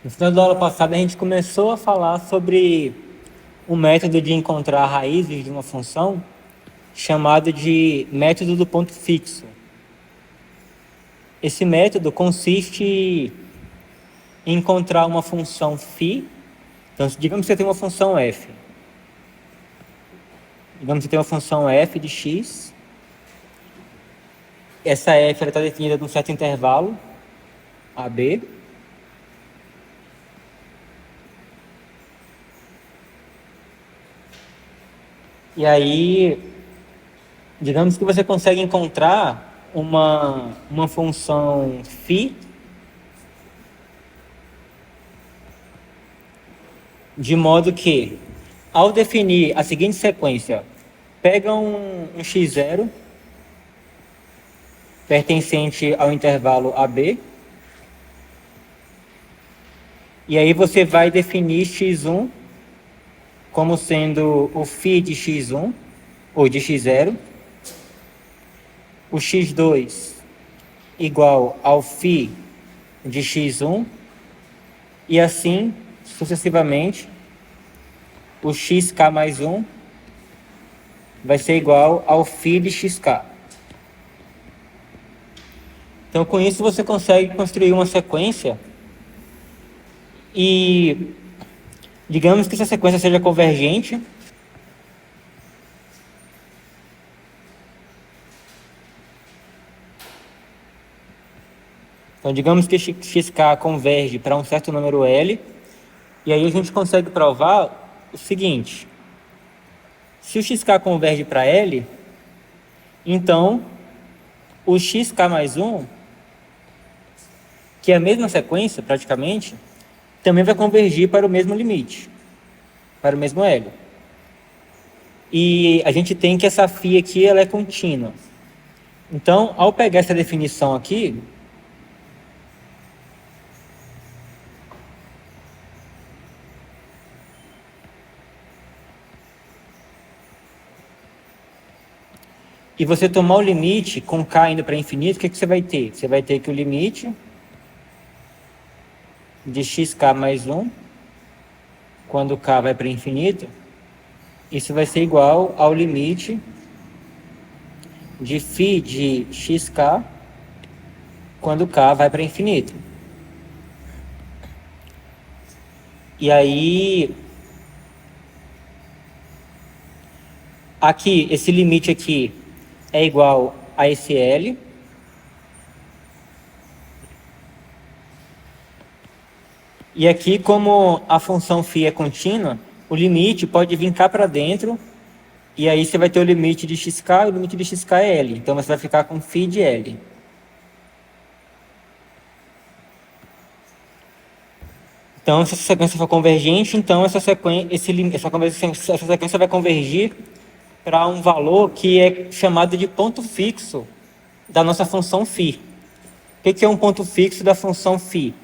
No final da aula passada, a gente começou a falar sobre o método de encontrar raízes de uma função, chamado de método do ponto fixo. Esse método consiste em encontrar uma função φ. Então, digamos que você tem uma função f. Digamos que você tem uma função f de x. Essa f está definida num certo intervalo, AB. E aí, digamos que você consegue encontrar uma função φ de modo que, ao definir a seguinte sequência, pega um x0 pertencente ao intervalo AB, e aí você vai definir x1 como sendo o φ de x1, ou de x0, o x2 igual ao φ de x1, e assim sucessivamente, o xk mais 1 vai ser igual ao φ de xk. Então, com isso, você consegue construir uma sequência e, digamos que essa sequência seja convergente. Então, digamos que xk converge para um certo número L, e aí a gente consegue provar o seguinte: se o xk converge para L, então o xk mais 1, que é a mesma sequência praticamente, também vai convergir para o mesmo limite, para o mesmo L. E a gente tem que essa φ aqui ela é contínua. Então, ao pegar essa definição aqui, e você tomar o limite com k indo para infinito, o que você vai ter? Você vai ter que o limite de xk mais 1, quando k vai para infinito, isso vai ser igual ao limite de φ de xk quando k vai para infinito. E aí, aqui, esse limite aqui é igual a esse L. E aqui, como a função φ é contínua, o limite pode vir cá para dentro, e aí você vai ter o limite de xk, e o limite de xk é L. Então, você vai ficar com φ de L. Então, se essa sequência for convergente, então essa sequência vai convergir para um valor que é chamado de ponto fixo da nossa função φ. O que é um ponto fixo da função φ?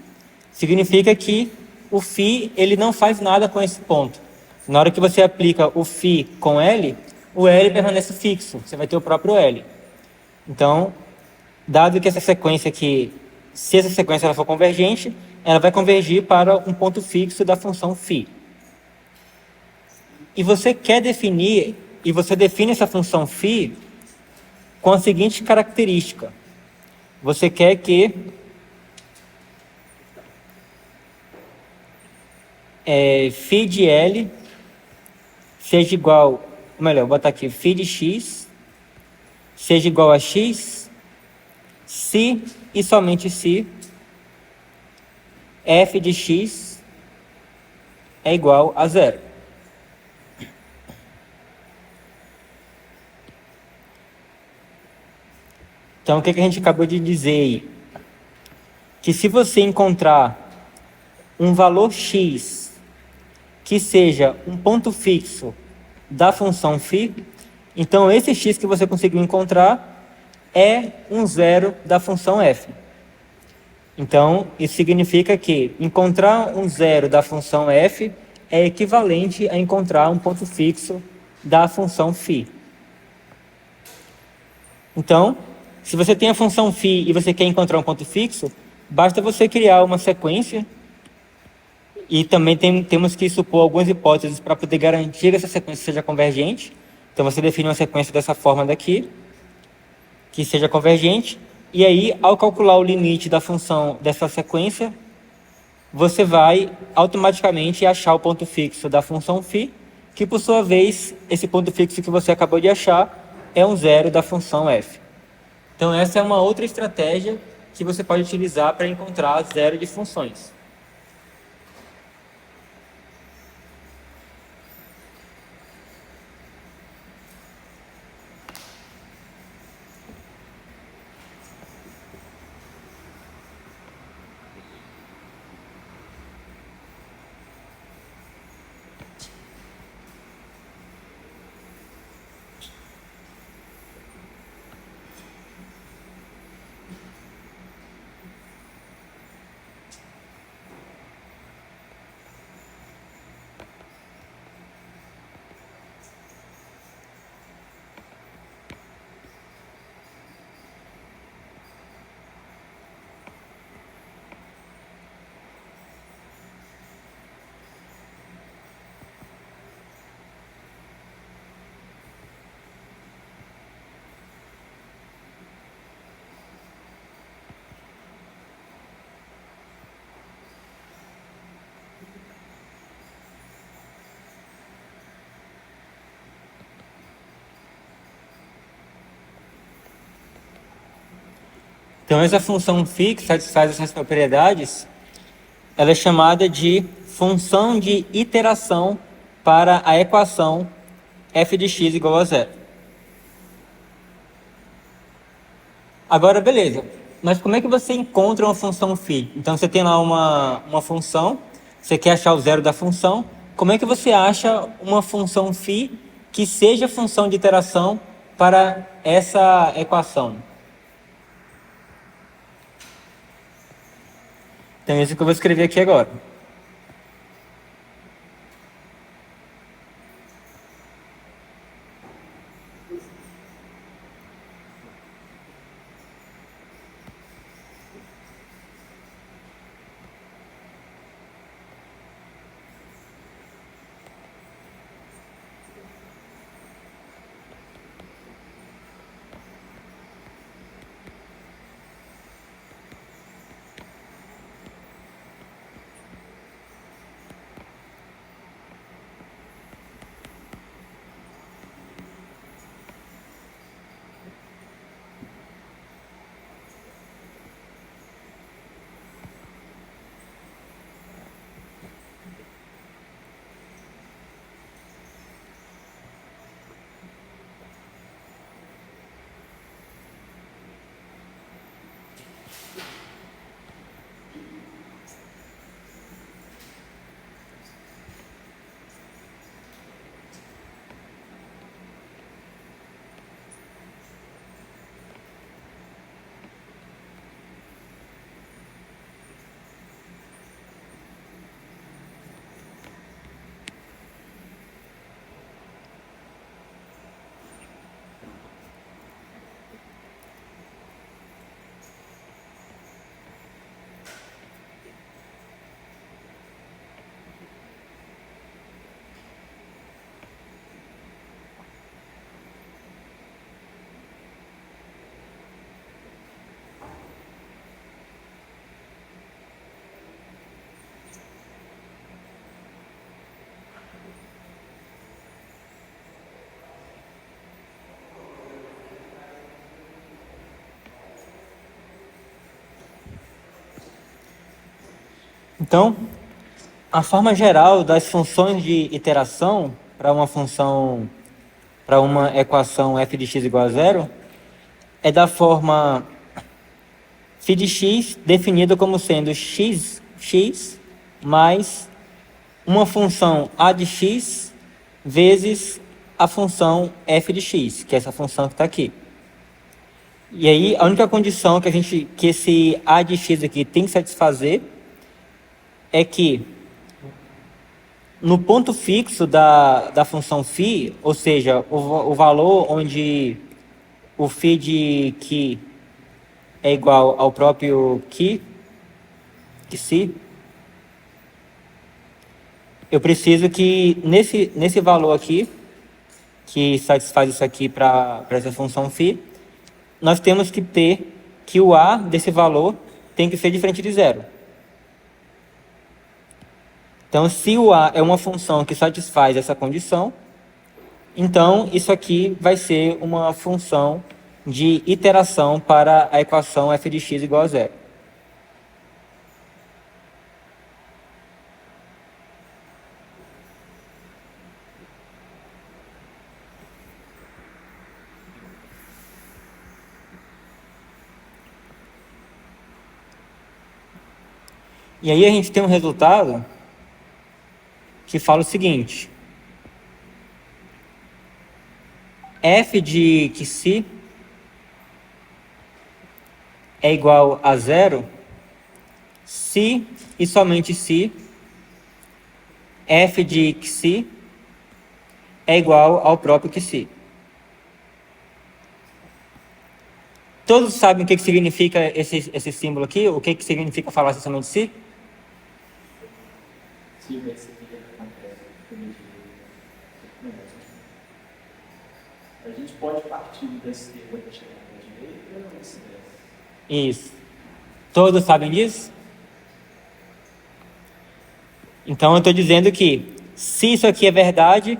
Significa que o φ ele não faz nada com esse ponto. Na hora que você aplica o φ com L, o L permanece fixo, você vai ter o próprio L. Então, dado que essa sequência aqui, se essa sequência ela for convergente, ela vai convergir para um ponto fixo da função φ. E você quer definir, e você define essa função φ com a seguinte característica: você quer que φ de L seja igual, melhor, vou botar aqui, φ de x seja igual a x, se e somente se f de x é igual a zero. Então, o que a gente acabou de dizer aí? Que se você encontrar um valor x que seja um ponto fixo da função φ, então esse x que você conseguiu encontrar é um zero da função f. Então, isso significa que encontrar um zero da função f é equivalente a encontrar um ponto fixo da função φ. Então, se você tem a função φ e você quer encontrar um ponto fixo, basta você criar uma sequência E também temos que supor algumas hipóteses para poder garantir que essa sequência seja convergente. Então você define uma sequência dessa forma daqui, que seja convergente, e aí, ao calcular o limite da função dessa sequência, você vai automaticamente achar o ponto fixo da função φ, que por sua vez, esse ponto fixo que você acabou de achar é um zero da função f. Então essa é uma outra estratégia que você pode utilizar para encontrar zero de funções. Então essa função φ que satisfaz essas propriedades, ela é chamada de função de iteração para a equação f de x igual a zero. Agora, beleza. Mas como é que você encontra uma função φ? Então você tem lá uma função, você quer achar o zero da função. Como é que você acha uma função φ que seja função de iteração para essa equação? Então é isso que eu vou escrever aqui agora. Então, a forma geral das funções de iteração para uma equação f de x igual a zero é da forma φ de x definida como sendo x mais uma função a de x vezes a função f de x, que é essa função que está aqui. E aí, a única condição que esse a de x aqui tem que satisfazer é que no ponto fixo da função φ, ou seja, o valor onde o φ de que é igual ao próprio que se, eu preciso que nesse valor aqui, que satisfaz isso aqui para essa função φ, nós temos que ter que o a desse valor tem que ser diferente de zero. Então, se o a é uma função que satisfaz essa condição, então isso aqui vai ser uma função de iteração para a equação f de x igual a zero. E aí a gente tem um resultado que fala o seguinte: f de xi é igual a zero se e somente se f de xi é igual ao próprio xi. Todos sabem o que significa esse símbolo aqui? O que significa falar somente se? A gente pode partir desse termo para chegar na direita ou vice-versa? Isso. Todos sabem disso? Então eu estou dizendo que se isso aqui é verdade,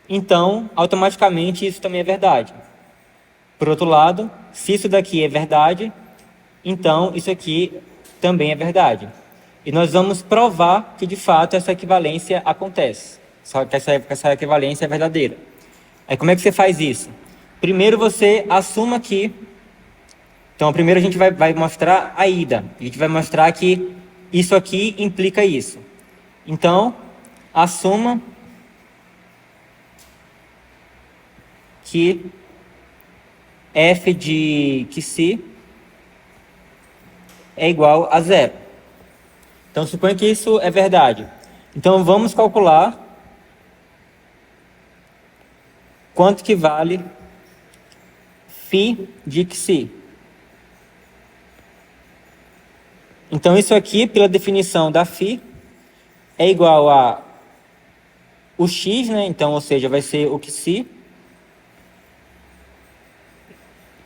então automaticamente isso também é verdade. Por outro lado, se isso daqui é verdade, então isso aqui também é verdade. E nós vamos provar que de fato essa equivalência acontece. Só que essa equivalência é verdadeira. Aí como é que você faz isso? Primeiro você assuma que... Então primeiro a gente vai mostrar a ida. A gente vai mostrar que isso aqui implica isso. Então, assuma que f de xi é igual a zero. Então suponha que isso é verdade. Então vamos calcular quanto que vale φ de xi. Então isso aqui, pela definição da φ, é igual a o x, né? Então, ou seja, vai ser o xi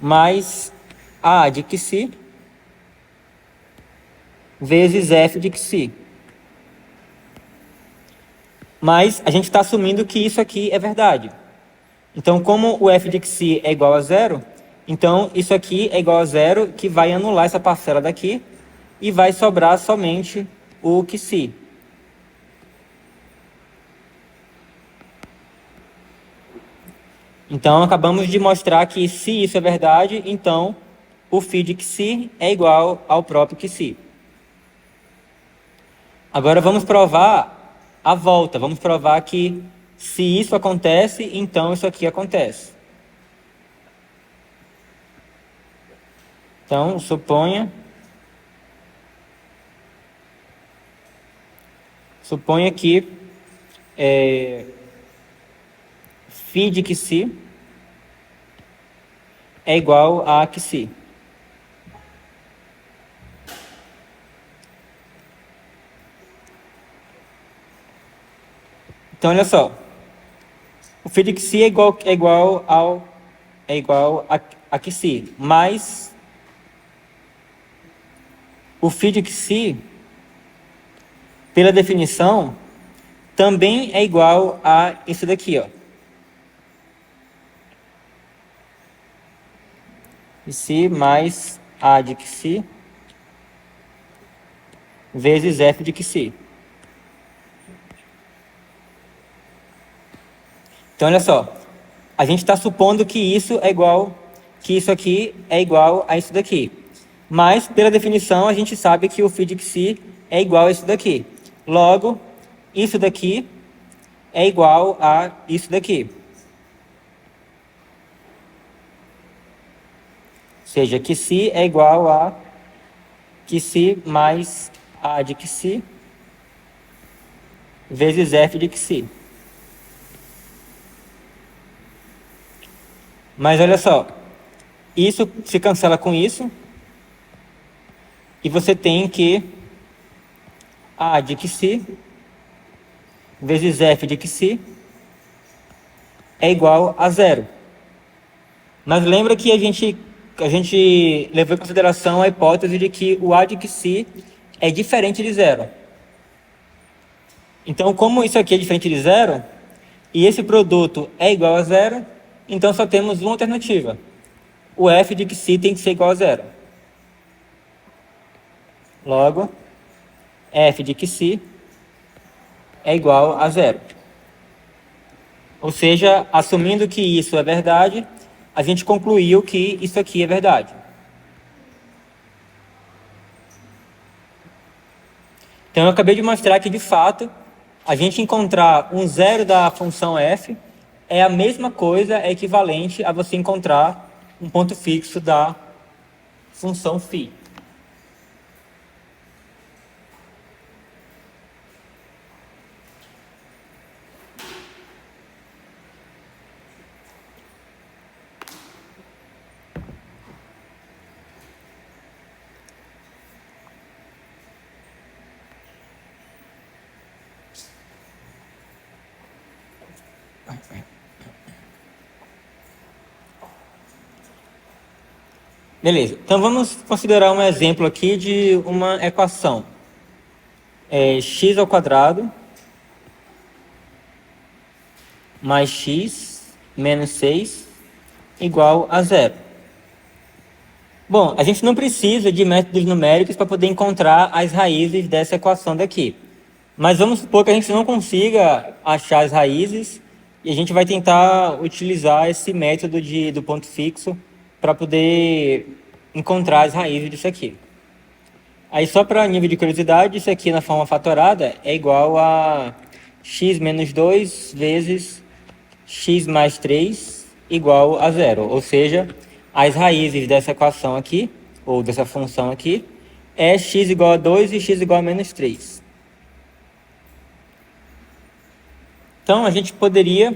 mais a de xi vezes f de xi. Mas a gente está assumindo que isso aqui é verdade. Então, como o f de xi é igual a zero, então isso aqui é igual a zero, que vai anular essa parcela daqui e vai sobrar somente o xi. Então, acabamos de mostrar que se isso é verdade, então o φ de xi é igual ao próprio xi. Agora vamos provar a volta. Vamos provar que se isso acontece, então isso aqui acontece. Então, suponha que φ de xi é igual a xi. Então, olha só. O φ de xi é igual a xi, mas o φ de xi, pela definição, também é igual a isso daqui, ó. Xi mais a de xi vezes f de xi. Então, olha só. A gente está supondo que isso aqui é igual a isso daqui. Mas, pela definição, a gente sabe que o φ de xi é igual a isso daqui. Logo, isso daqui é igual a isso daqui. Ou seja, xi é igual a xi mais a de xi vezes f de xi. Mas olha só, isso se cancela com isso, e você tem que a de xi vezes f de xi é igual a zero. Mas lembra que a gente levou em consideração a hipótese de que o a de xi é diferente de zero. Então, como isso aqui é diferente de zero, e esse produto é igual a zero, então só temos uma alternativa. O f de xi tem que ser igual a zero. Logo, f de xi é igual a zero. Ou seja, assumindo que isso é verdade, a gente concluiu que isso aqui é verdade. Então, eu acabei de mostrar que, de fato, a gente encontrar um zero da função f é a mesma coisa, é equivalente a você encontrar um ponto fixo da função φ. Beleza, então vamos considerar um exemplo aqui de uma equação. X ao quadrado mais x menos 6 igual a zero. Bom, a gente não precisa de métodos numéricos para poder encontrar as raízes dessa equação daqui. Mas vamos supor que a gente não consiga achar as raízes e a gente vai tentar utilizar esse método do ponto fixo para poder encontrar as raízes disso aqui. Aí só para nível de curiosidade, isso aqui na forma fatorada é igual a x menos 2 vezes x mais 3 igual a zero. Ou seja, as raízes dessa equação aqui, ou dessa função aqui, é x igual a 2 e x igual a menos 3. Então, a gente poderia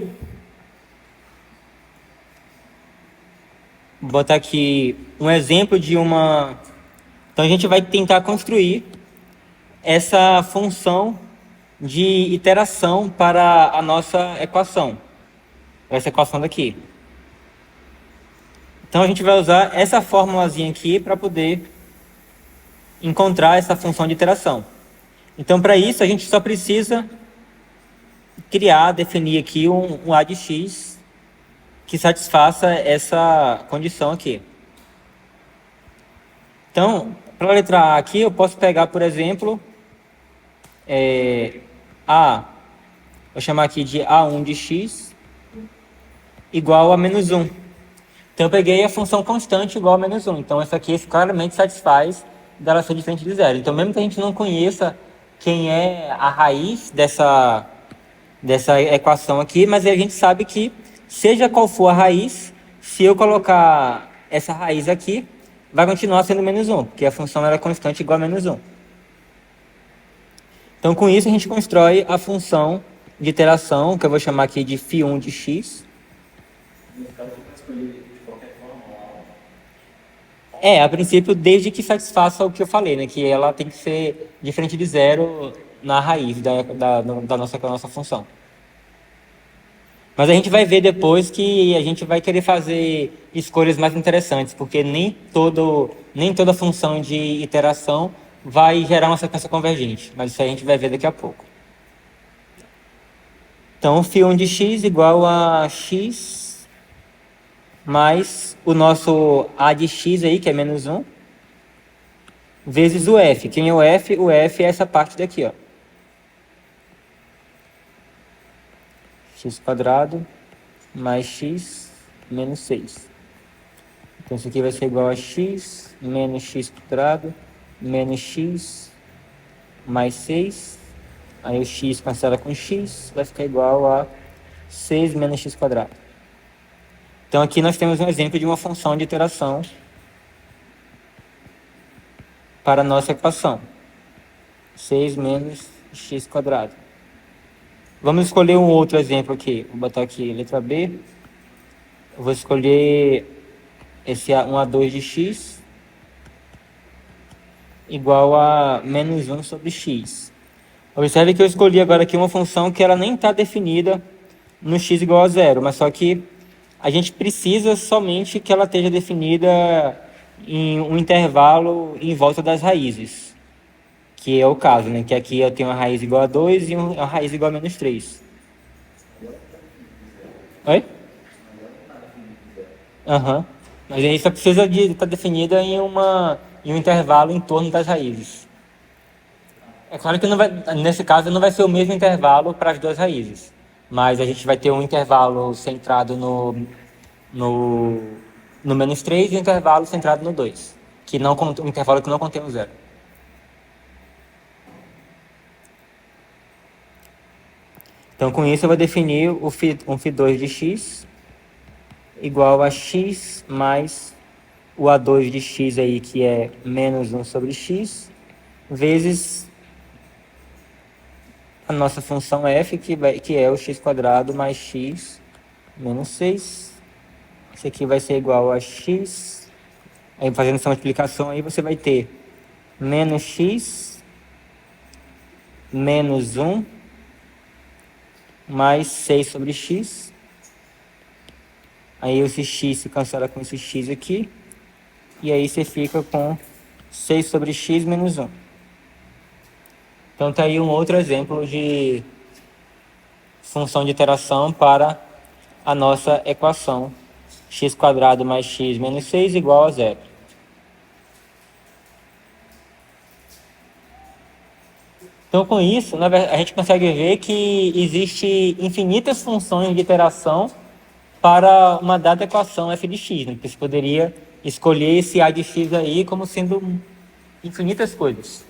botar aqui um exemplo de uma... Então, a gente vai tentar construir essa função de iteração para a nossa equação. Essa equação daqui. Então, a gente vai usar essa formulazinha aqui para poder encontrar essa função de iteração. Então, para isso, a gente só precisa definir aqui um a de x que satisfaça essa condição aqui. Então, para a letra A aqui, eu posso pegar, por exemplo, vou chamar aqui de A1 de x igual a menos 1. Então, eu peguei a função constante igual a menos 1. Então, essa aqui claramente satisfaz dela ser diferente de zero. Então, mesmo que a gente não conheça quem é a raiz dessa equação aqui, mas a gente sabe que, seja qual for a raiz, se eu colocar essa raiz aqui, vai continuar sendo menos 1, porque a função era constante igual a menos 1. Então, com isso, a gente constrói a função de iteração, que eu vou chamar aqui de φ1 de x. A princípio, desde que satisfaça o que eu falei, né? Que ela tem que ser diferente de zero na raiz da nossa função. Mas a gente vai ver depois que a gente vai querer fazer escolhas mais interessantes, porque nem toda função de iteração vai gerar uma sequência convergente. Mas isso aí a gente vai ver daqui a pouco. Então, φ1 de x igual a x mais o nosso a de x aí, que é menos 1, vezes o f. Quem é o f? O f é essa parte daqui, ó. X quadrado mais x menos 6. Então, isso aqui vai ser igual a x menos x quadrado menos x mais 6. Aí o x cancela com x, vai ficar igual a 6 menos x quadrado. Então, aqui nós temos um exemplo de uma função de iteração para a nossa equação. 6 menos x quadrado. Vamos escolher um outro exemplo aqui. Vou botar aqui letra B. Eu vou escolher esse 1/2 de x igual a menos 1 sobre x. Observe que eu escolhi agora aqui uma função que ela nem está definida no x igual a zero, mas só que a gente precisa somente que ela esteja definida em um intervalo em volta das raízes, que é o caso, né? Que aqui eu tenho uma raiz igual a 2 e uma raiz igual a menos 3. Oi? Aham. Mas aí só precisa de estar definida em um intervalo em torno das raízes. É claro que não vai, nesse caso não vai ser o mesmo intervalo para as duas raízes, mas a gente vai ter um intervalo centrado no, no menos 3 e um intervalo centrado no 2, que não, um intervalo que não contém o zero. Então, com isso, eu vou definir um φ2 de x igual a x mais o a2 de x aí, que é menos 1 sobre x, vezes a nossa função f, que é o x² mais x menos 6. Isso aqui vai ser igual a x. Aí, fazendo essa multiplicação aí, você vai ter menos x menos 1 mais 6 sobre x. Aí esse x se cancela com esse x aqui. E aí você fica com 6 sobre x menos 1. Então tá aí um outro exemplo de função de iteração para a nossa equação x² mais x menos 6 igual a zero. Então, com isso, a gente consegue ver que existe infinitas funções de iteração para uma dada equação f de x, né? Que você poderia escolher esse a de x aí como sendo infinitas coisas.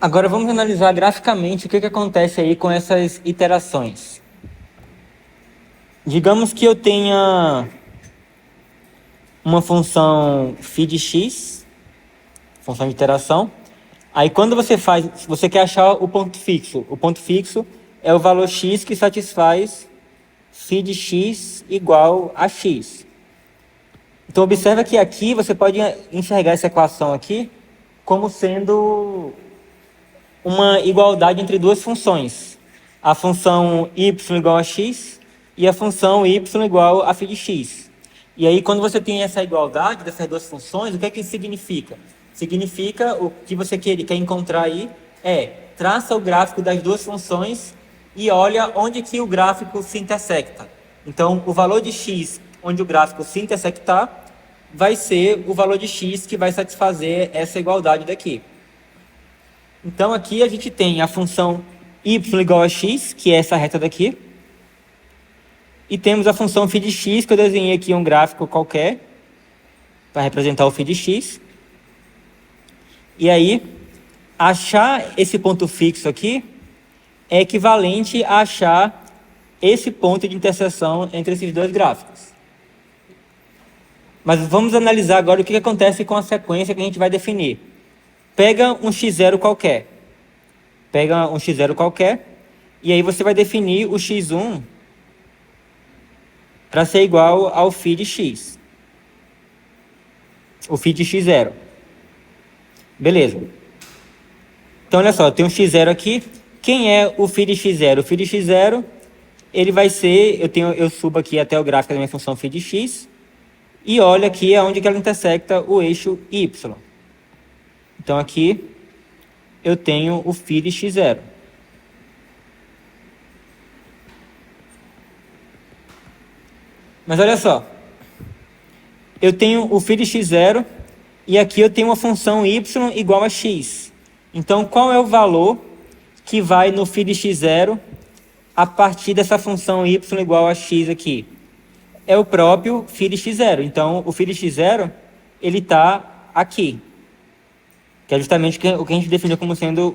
Agora vamos analisar graficamente o que acontece aí com essas iterações. Digamos que eu tenha uma função φ de x, função de iteração. Aí quando você quer achar o ponto fixo é o valor x que satisfaz φ de x igual a x. Então observa que aqui você pode enxergar essa equação aqui como sendo uma igualdade entre duas funções. A função y igual a x e a função y igual a φ de x. E aí, quando você tem essa igualdade dessas duas funções, o que é que isso significa? Significa o que você quer encontrar aí traça o gráfico das duas funções e olha onde que o gráfico se intersecta. Então, o valor de x onde o gráfico se intersectar vai ser o valor de x que vai satisfazer essa igualdade daqui. Então, aqui a gente tem a função y igual a x, que é essa reta daqui. E temos a função φ de x, que eu desenhei aqui um gráfico qualquer, para representar o φ de x. E aí, achar esse ponto fixo aqui é equivalente a achar esse ponto de interseção entre esses dois gráficos. Mas vamos analisar agora o que acontece com a sequência que a gente vai definir. Pega um x0 qualquer. E aí você vai definir o x1 para ser igual ao φ de x. O φ de x0. Beleza. Então, olha só, tem um x0 aqui. Quem é o φ de x0? O φ de x0, ele vai ser... Eu subo aqui até o gráfico da minha função φ de x. E olha aqui aonde que ela intersecta o eixo y. Então, aqui eu tenho o φ de x0. Mas olha só. Eu tenho o φ de x0 e aqui eu tenho uma função y igual a x. Então, qual é o valor que vai no φ de x0 a partir dessa função y igual a x aqui? é o próprio φ de x0. Então, o φ de x0, ele está aqui, que é justamente o que a gente definiu como sendo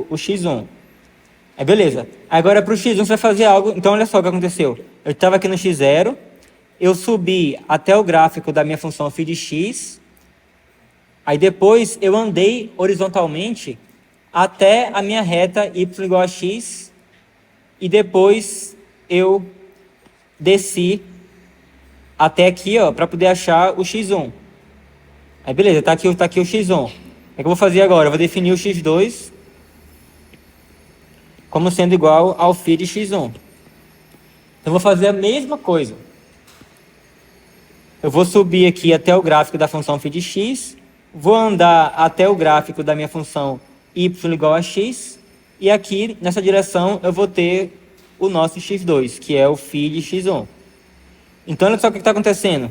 o x1. Aí, beleza. Agora, para o x1, você vai fazer algo. Então, olha só o que aconteceu. Eu estava aqui no x0, eu subi até o gráfico da minha função φ de x, aí depois eu andei horizontalmente até a minha reta y igual a x, e depois eu desci até aqui, ó, para poder achar o x1. Aí beleza, tá aqui o x1. O que eu vou fazer agora? Eu vou definir o x2 como sendo igual ao φ de x1. Então eu vou fazer a mesma coisa. Eu vou subir aqui até o gráfico da função φ de x, vou andar até o gráfico da minha função y igual a x, e aqui nessa direção eu vou ter o nosso x2, que é o φ de x1. Então olha só o que está acontecendo.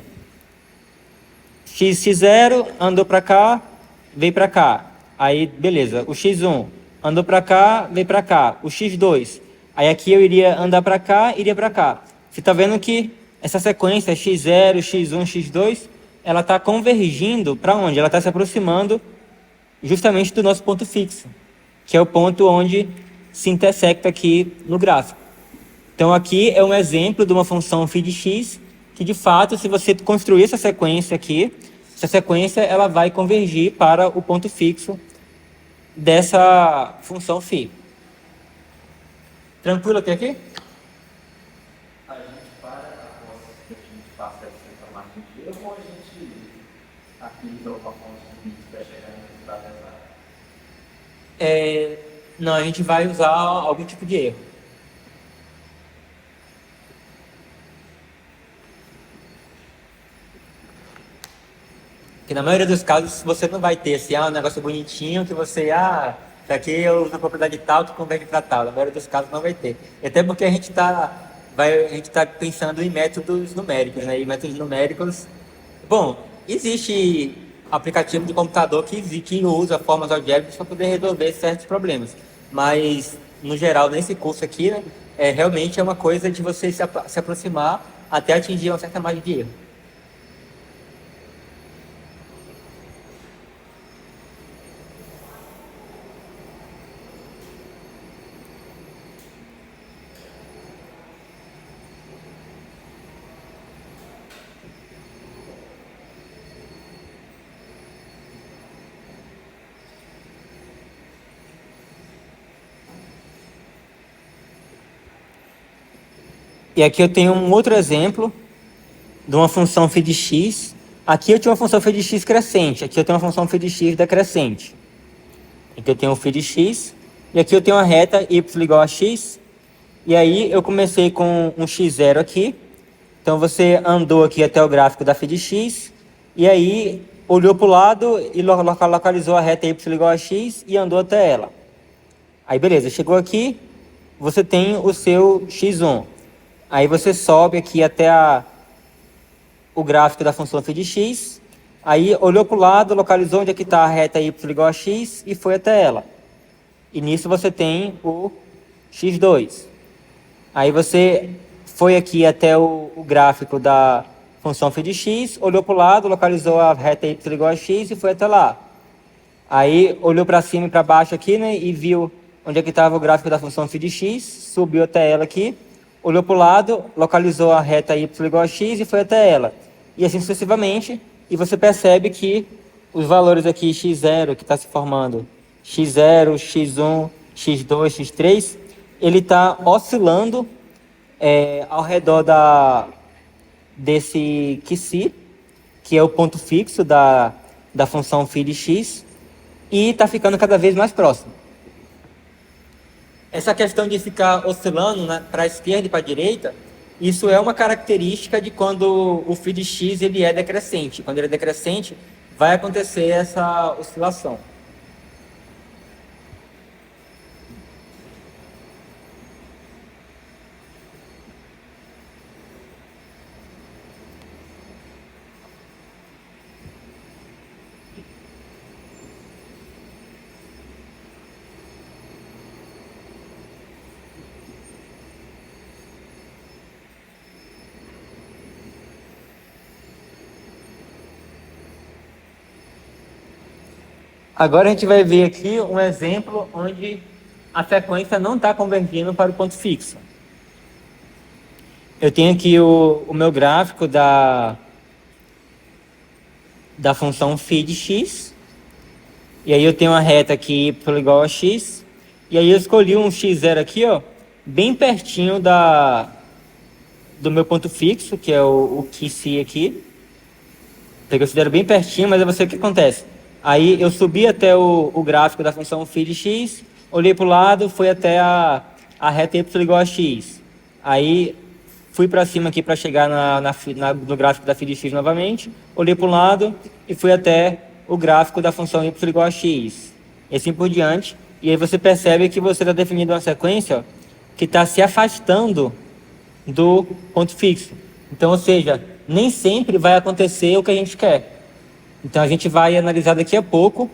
X0 andou para cá, veio para cá. Aí beleza, o x1 andou para cá, veio para cá. O x2, aí aqui eu iria andar para cá, iria para cá. Você está vendo que essa sequência x0, x1, x2, ela está convergindo para onde? Ela está se aproximando justamente do nosso ponto fixo, que é o ponto onde se intersecta aqui no gráfico. Então aqui é um exemplo de uma função φ de x, que de fato, se você construir essa sequência aqui, essa sequência ela vai convergir para o ponto fixo dessa função φ. Tranquilo até aqui? A gente para após que a gente passa essa margem de erro ou a gente aplica uma fonte de vídeo para chegar no resultado exato? Não, a gente vai usar algum tipo de erro. Que na maioria dos casos você não vai ter assim, um negócio bonitinho que você, isso aqui eu uso a propriedade tal que converte para tal. Na maioria dos casos não vai ter. E até porque a gente tá pensando em métodos numéricos, né? E métodos numéricos, bom, existe aplicativo de computador que usa formas algébricas para poder resolver certos problemas. Mas, no geral, nesse curso aqui, né, realmente é uma coisa de você se aproximar até atingir uma certa margem de erro. E aqui eu tenho um outro exemplo de uma função φ de x. Aqui eu tinha uma função φ de x crescente, aqui eu tenho uma função φ de x decrescente. Aqui eu tenho um φ de x, e aqui eu tenho uma reta y igual a x, e aí eu comecei com um x0 aqui, então você andou aqui até o gráfico da φ de x, e aí olhou para o lado e localizou a reta y igual a x e andou até ela. Aí beleza, chegou aqui, você tem o seu x1. Aí você sobe aqui até o gráfico da função φ de x, aí olhou para o lado, localizou onde é que está a reta y igual a x e foi até ela. E nisso você tem o x2. Aí você foi aqui até o gráfico da função φ de x, olhou para o lado, localizou a reta y igual a x e foi até lá. Aí olhou para cima e para baixo aqui, né, e viu onde é que estava o gráfico da função φ de x, subiu até ela aqui, olhou para o lado, localizou a reta y igual a x e foi até ela. E assim sucessivamente, e você percebe que os valores aqui x0 que está se formando, x0, x1, x2, x3, ele está oscilando ao redor desse QC, que é o ponto fixo da função φ de x, e está ficando cada vez mais próximo. Essa questão de ficar oscilando, né, para a esquerda e para a direita, isso é uma característica de quando o φ de x ele é decrescente. Quando ele é decrescente, vai acontecer essa oscilação. Agora a gente vai ver aqui um exemplo onde a sequência não está convergindo para o ponto fixo. Eu tenho aqui o meu gráfico da função φ de x, e aí eu tenho uma reta aqui y igual a x, e aí eu escolhi um x0 aqui, ó, bem pertinho do meu ponto fixo, que é o QC aqui. Eu considero bem pertinho, mas eu vou ver o que acontece. Aí eu subi até o gráfico da função φ de x, olhei para o lado, fui até a reta y igual a x. Aí fui para cima aqui para chegar no gráfico da φ de x novamente, olhei para o lado e fui até o gráfico da função y igual a x. E assim por diante. E aí você percebe que você está definindo uma sequência que está se afastando do ponto fixo. Então, ou seja, nem sempre vai acontecer o que a gente quer. Então, a gente vai analisar daqui a pouco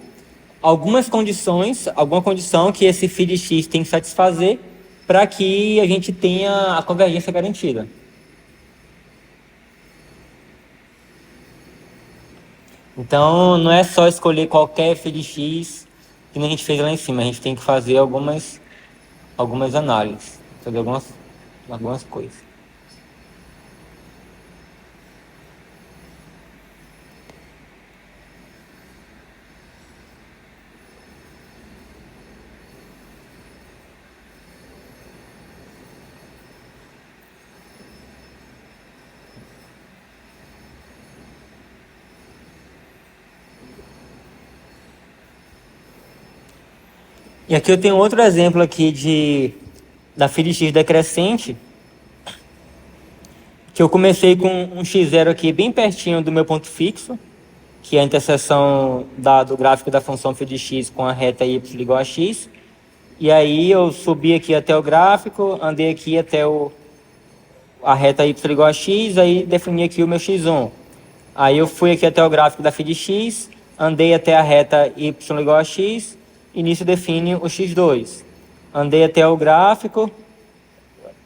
alguma condição que esse φ de x tem que satisfazer para que a gente tenha a convergência garantida. Então, não é só escolher qualquer φ de x que nem a gente fez lá em cima. A gente tem que fazer algumas análises, fazer algumas coisas. E aqui eu tenho outro exemplo aqui da φ de x decrescente, que eu comecei com um x0 aqui bem pertinho do meu ponto fixo, que é a interseção do gráfico da função φ de x com a reta y igual a x. E aí eu subi aqui até o gráfico, andei aqui até a reta y igual a x, aí defini aqui o meu x1. Aí eu fui aqui até o gráfico da φ de x, andei até a reta y igual a x, e nisso define o x2. Andei até o gráfico,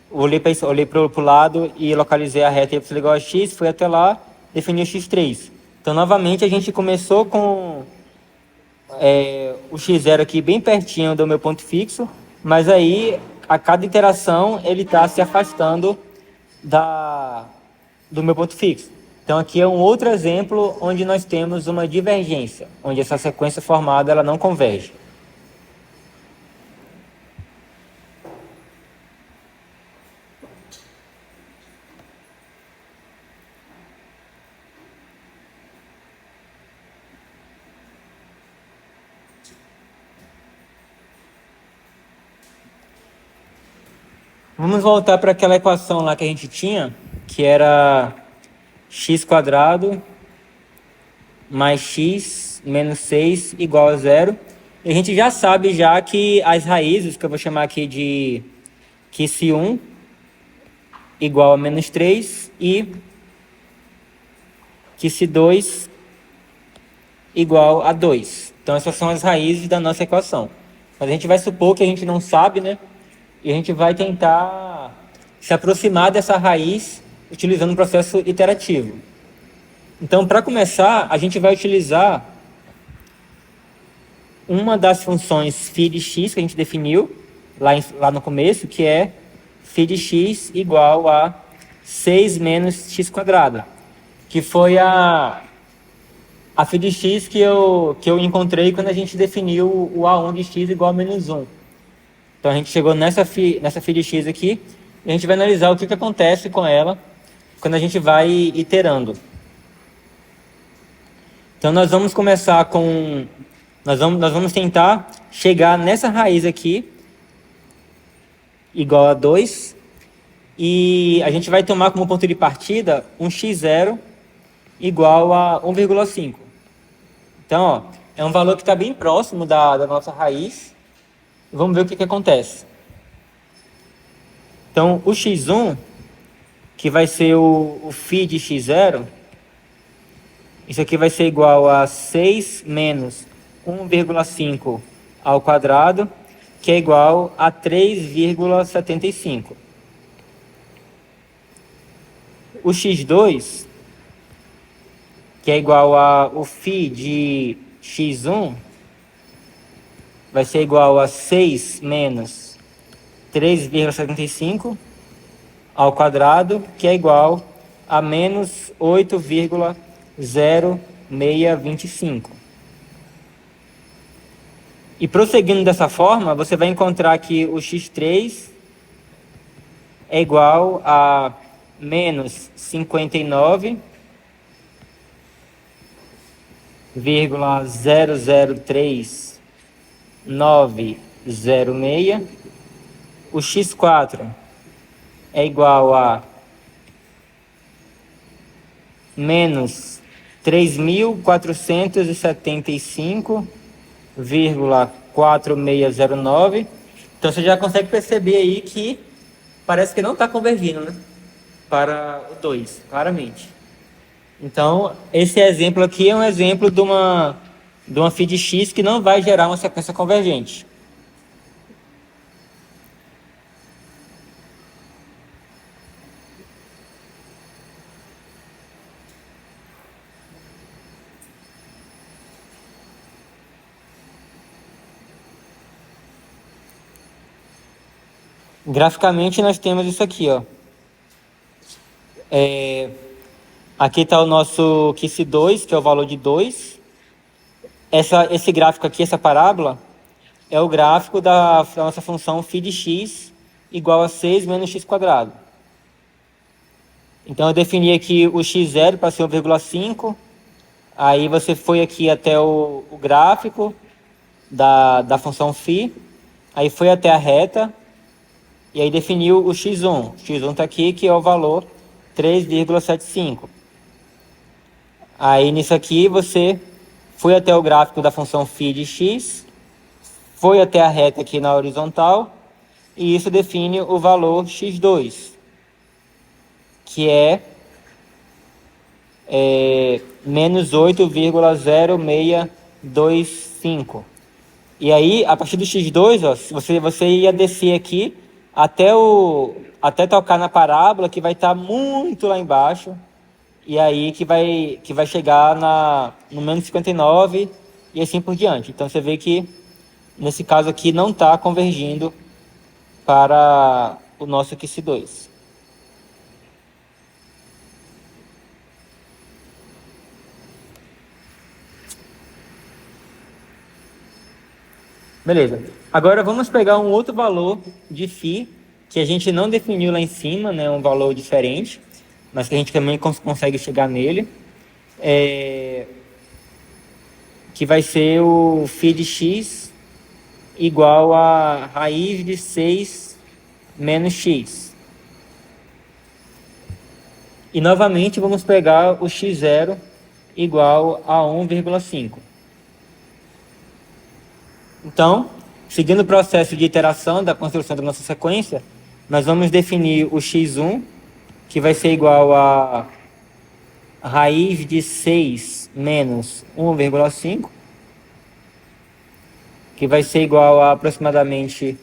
olhei para o lado e localizei a reta y igual a x, fui até lá, defini o x3. Então, novamente, a gente começou com o x0 aqui bem pertinho do meu ponto fixo, mas aí, a cada iteração, ele está se afastando do meu ponto fixo. Então, aqui é um outro exemplo onde nós temos uma divergência, onde essa sequência formada ela não converge. Vamos voltar para aquela equação lá que a gente tinha, que era x² mais x menos 6 igual a 0. E a gente já sabe que as raízes, que eu vou chamar aqui de QC1 igual a menos 3 e QC2 igual a 2. Então essas são as raízes da nossa equação. Mas a gente vai supor que a gente não sabe, né? E a gente vai tentar se aproximar dessa raiz utilizando um processo iterativo. Então, para começar, a gente vai utilizar uma das funções φ de x que a gente definiu lá no começo, que é φ de x igual a 6 menos x², que foi a φ de x que eu encontrei quando a gente definiu o A1 de x igual a menos 1. Então, a gente chegou nessa φ de x aqui, e a gente vai analisar o que acontece com ela quando a gente vai iterando. Então, nós vamos começar com... Nós vamos tentar chegar nessa raiz aqui, igual a 2, e a gente vai tomar como ponto de partida um x0 igual a 1,5. Então, ó, é um valor que está bem próximo da nossa raiz. Vamos ver o que acontece. Então, o x1, que vai ser o φ de x0, isso aqui vai ser igual a 6 menos 1,5 ao quadrado, que é igual a 3,75. O x2, que é igual ao φ de x1, vai ser igual a 6 menos 3,75 ao quadrado, que é igual a menos 8,0625. E prosseguindo dessa forma, você vai encontrar que o x3 é igual a menos 59,003906. O x4 é igual a menos 3.475,4609. Então você já consegue perceber aí que parece que não está convergindo, né? Para o 2, claramente. Então, esse exemplo aqui é um exemplo de uma phi de x que não vai gerar uma sequência convergente. Graficamente, nós temos isso aqui, ó. Aqui está o nosso QC2, que é o valor de 2. Esse gráfico aqui, essa parábola, é o gráfico da nossa função φ de x igual a 6 menos x quadrado. Então, eu defini aqui o x0 para ser 1,5. Aí você foi aqui até o gráfico da função φ. Aí foi até a reta. E aí definiu o x1. O x1 está aqui, que é o valor 3,75. Aí nisso aqui você foi até o gráfico da função φ de x, foi até a reta aqui na horizontal, e isso define o valor x2, que é menos 8,0625. E aí, a partir do x2, ó, você ia descer aqui até tocar na parábola, que vai estar muito lá embaixo, e aí que vai chegar no menos 59 e assim por diante. Então você vê que nesse caso aqui não está convergindo para o nosso QC2. Beleza. Agora vamos pegar um outro valor de φ que a gente não definiu lá em cima, né? Um valor diferente, mas que a gente também consegue chegar nele. Que vai ser o φ de x igual a raiz de 6 menos x. E novamente vamos pegar o x0 igual a 1,5. Então, seguindo o processo de iteração da construção da nossa sequência, nós vamos definir o x1, que vai ser igual a raiz de 6 menos 1,5, que vai ser igual a aproximadamente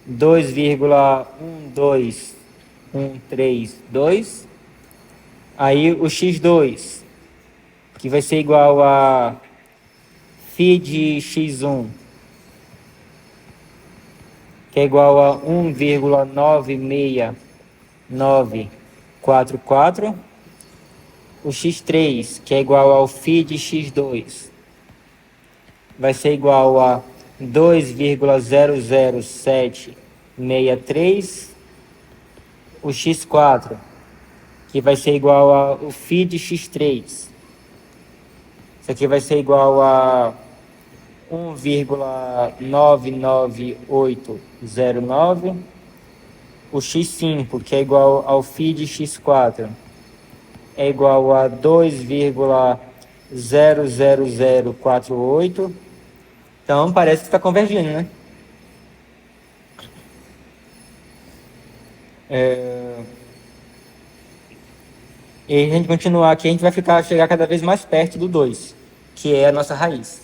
2,12132. Aí o x2, que vai ser igual a φ de x1, que é igual a 1,96944. O x3, que é igual ao φ de x2, vai ser igual a 2,00763. O x4, que vai ser igual ao φ de x3. Isso aqui vai ser igual a 1,99809. O x5, que é igual ao φ de x4, é igual a 2,00048. Então, parece que está convergindo, né? E a gente continuar aqui, a gente vai chegar cada vez mais perto do 2, que é a nossa raiz.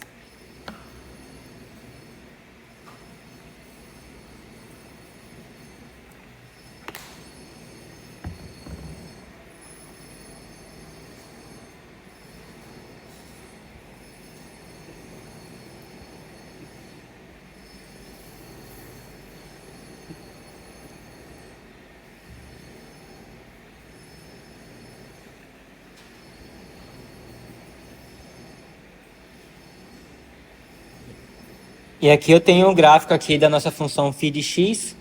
E aqui eu tenho um gráfico aqui da nossa função φ de x,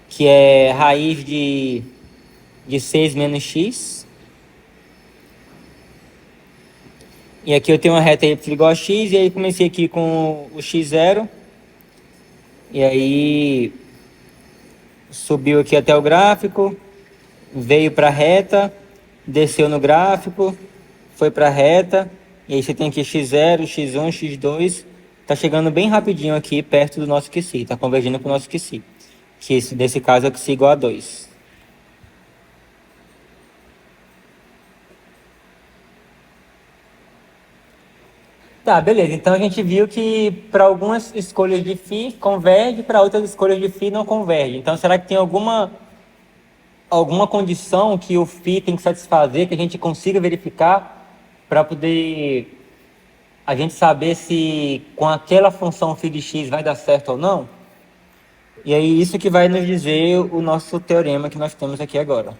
que é raiz de 6 menos x. E aqui eu tenho uma reta y igual a x, e aí comecei aqui com o x0. E aí subiu aqui até o gráfico, veio para a reta, desceu no gráfico, foi para a reta, e aí você tem aqui x0, x1, x2, tá chegando bem rapidinho aqui perto do nosso QC, tá convergindo com o nosso QC, que nesse caso é o QC igual a 2. Tá, beleza. Então a gente viu que para algumas escolhas de φ converge, para outras escolhas de φ não converge. Então será que tem alguma condição que o φ tem que satisfazer, que a gente consiga verificar para poder a gente saber se com aquela função φ de x vai dar certo ou não? E aí isso que vai nos dizer o nosso teorema que nós temos aqui agora.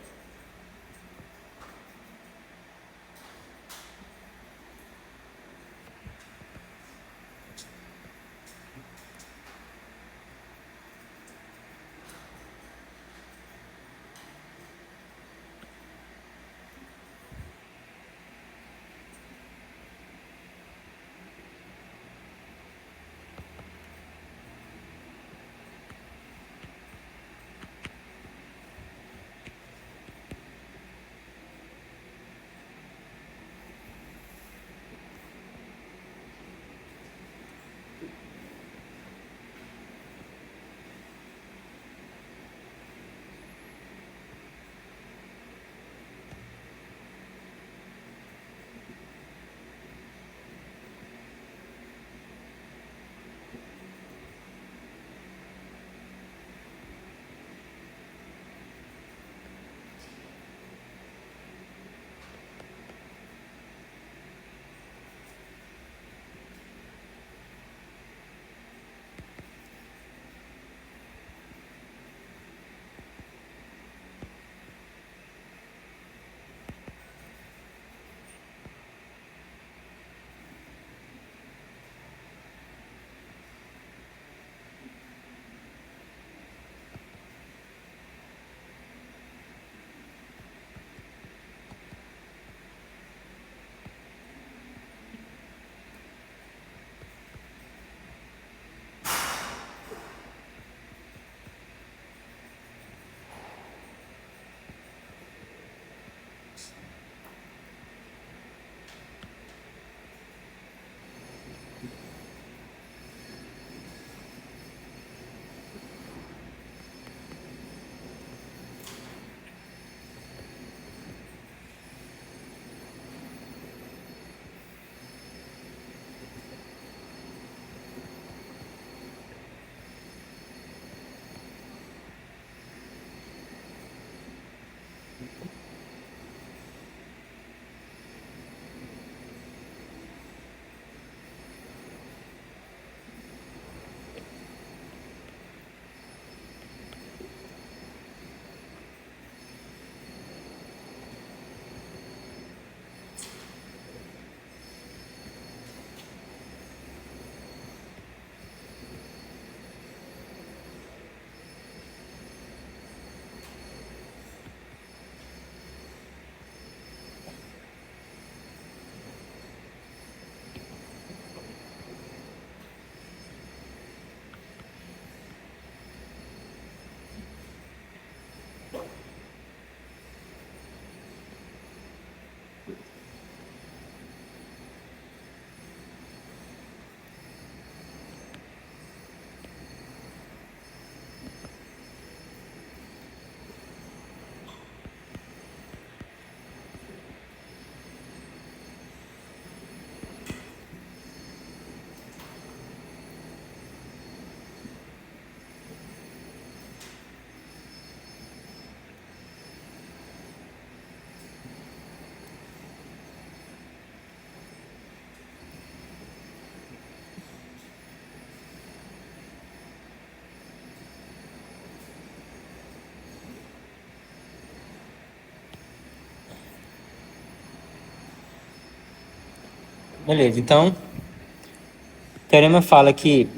Beleza, então o teorema fala que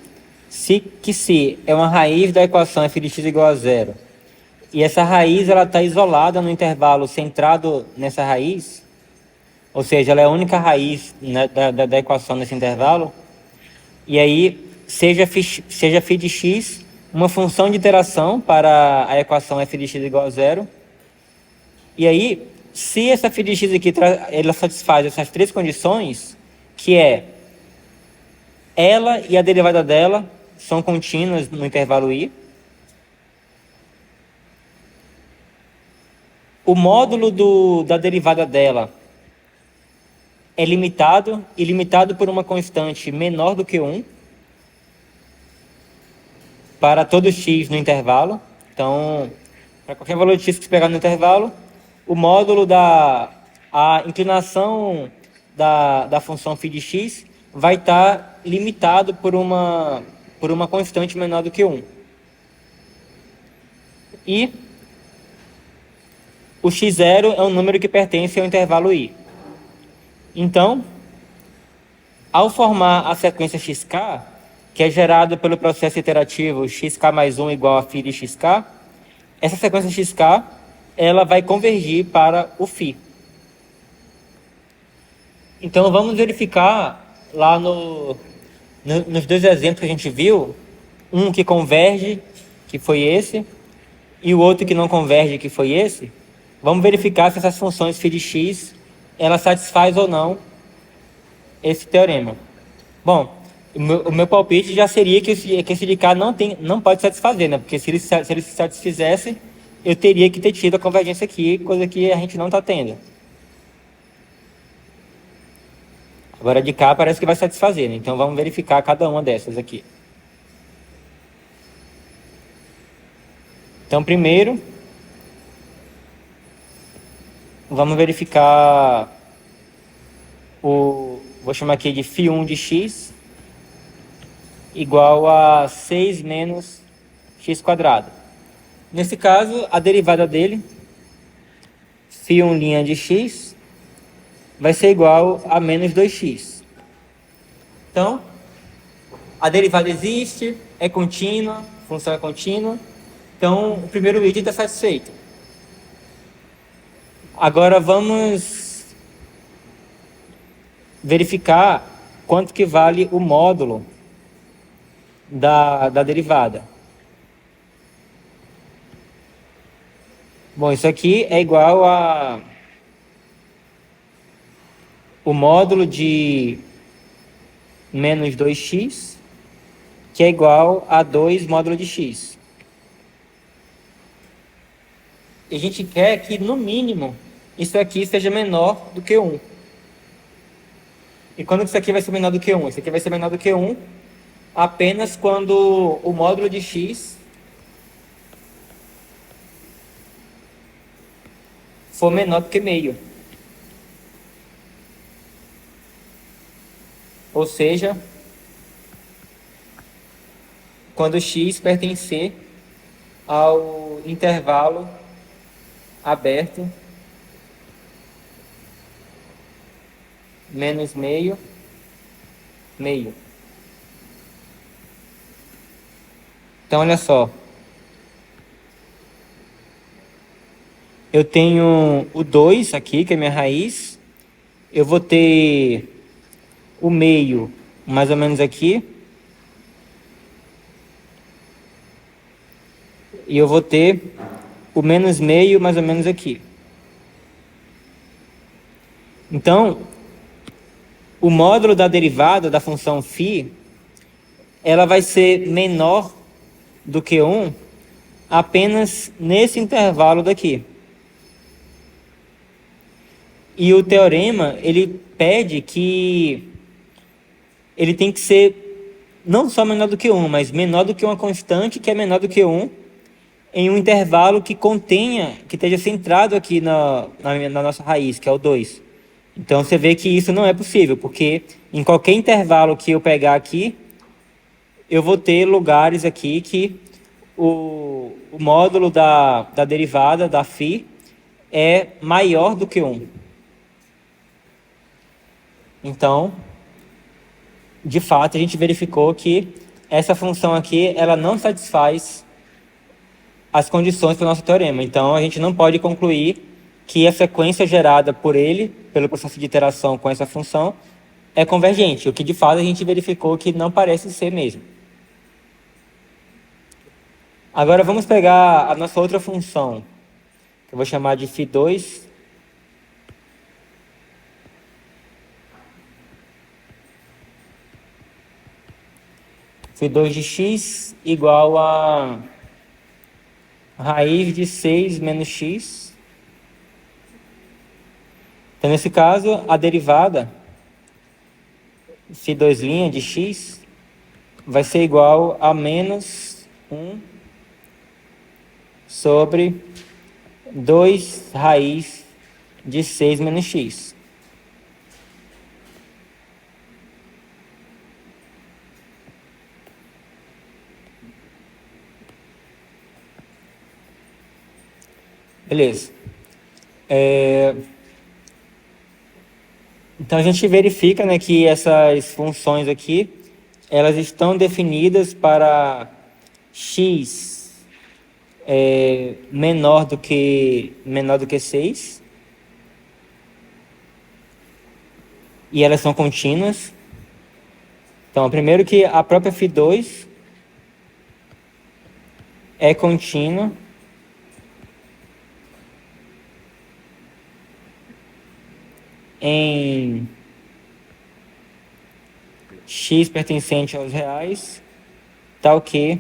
se é uma raiz da equação f de x igual a zero, e essa raiz está isolada no intervalo centrado nessa raiz, ou seja, ela é a única raiz, né, da equação nesse intervalo, e aí seja φ de x uma função de iteração para a equação f de x igual a zero, e aí se essa φ de x aqui ela satisfaz essas três condições, que é ela e a derivada dela são contínuas no intervalo i, o módulo da derivada dela é limitado, e limitado por uma constante menor do que 1 para todo x no intervalo. Então, para qualquer valor de x que você pegar no intervalo, o módulo a inclinação da função φ de x vai estar limitado por uma constante menor do que 1. E o x0 é um número que pertence ao intervalo i. Então, ao formar a sequência xk, que é gerada pelo processo iterativo xk mais 1 igual a φ de xk, essa sequência xk ela vai convergir para o φ. Então, vamos verificar lá nos dois exemplos que a gente viu, um que converge, que foi esse, e o outro que não converge, que foi esse. Vamos verificar se essas funções φ de x, ela satisfaz ou não esse teorema. Bom, o meu palpite já seria que esse de cá não pode satisfazer, né? Porque se ele se satisfizesse, eu teria que ter tido a convergência aqui, coisa que a gente não está tendo. Agora de cá parece que vai satisfazer, né? Então vamos verificar cada uma dessas aqui. Então primeiro, vamos verificar vou chamar aqui de φ1 de x igual a 6 menos x quadrado. Nesse caso, a derivada dele, φ1' de x, vai ser igual a menos 2x. Então, a derivada existe, é contínua, a função é contínua. Então, o primeiro item está satisfeito. Agora vamos verificar quanto que vale o módulo da derivada. Bom, isso aqui é igual a o módulo de menos 2x, que é igual a 2 módulo de x. E a gente quer que, no mínimo, isso aqui seja menor do que 1. E quando isso aqui vai ser menor do que 1? Isso aqui vai ser menor do que 1 apenas quando o módulo de x for menor do que meio. Ou seja, quando x pertencer ao intervalo aberto menos meio, meio. Então, olha só. Eu tenho o 2 aqui, que é minha raiz. Eu vou ter o meio mais ou menos aqui. E eu vou ter o menos meio mais ou menos aqui. Então, o módulo da derivada da função φ, ela vai ser menor do que 1 apenas nesse intervalo daqui. E o teorema, ele pede que ele tem que ser não só menor do que 1, mas menor do que uma constante que é menor do que 1 em um intervalo que contenha, que esteja centrado aqui na nossa raiz, que é o 2. Então você vê que isso não é possível, porque em qualquer intervalo que eu pegar aqui, eu vou ter lugares aqui que o módulo da derivada, da φ, é maior do que 1. Então, de fato, a gente verificou que essa função aqui, ela não satisfaz as condições para o nosso teorema. Então, a gente não pode concluir que a sequência gerada por ele, pelo processo de iteração com essa função, é convergente, o que de fato a gente verificou que não parece ser mesmo. Agora vamos pegar a nossa outra função, que eu vou chamar de φ2. φ2 de x igual a raiz de 6 menos x. Então, nesse caso, a derivada φ2' de x vai ser igual a menos 1 sobre 2 raiz de 6 menos x. Beleza. Então, a gente verifica, né, que essas funções aqui, elas estão definidas para x menor do que 6. E elas são contínuas. Então, primeiro que a própria φ2 é contínua em x pertencente aos reais, tal que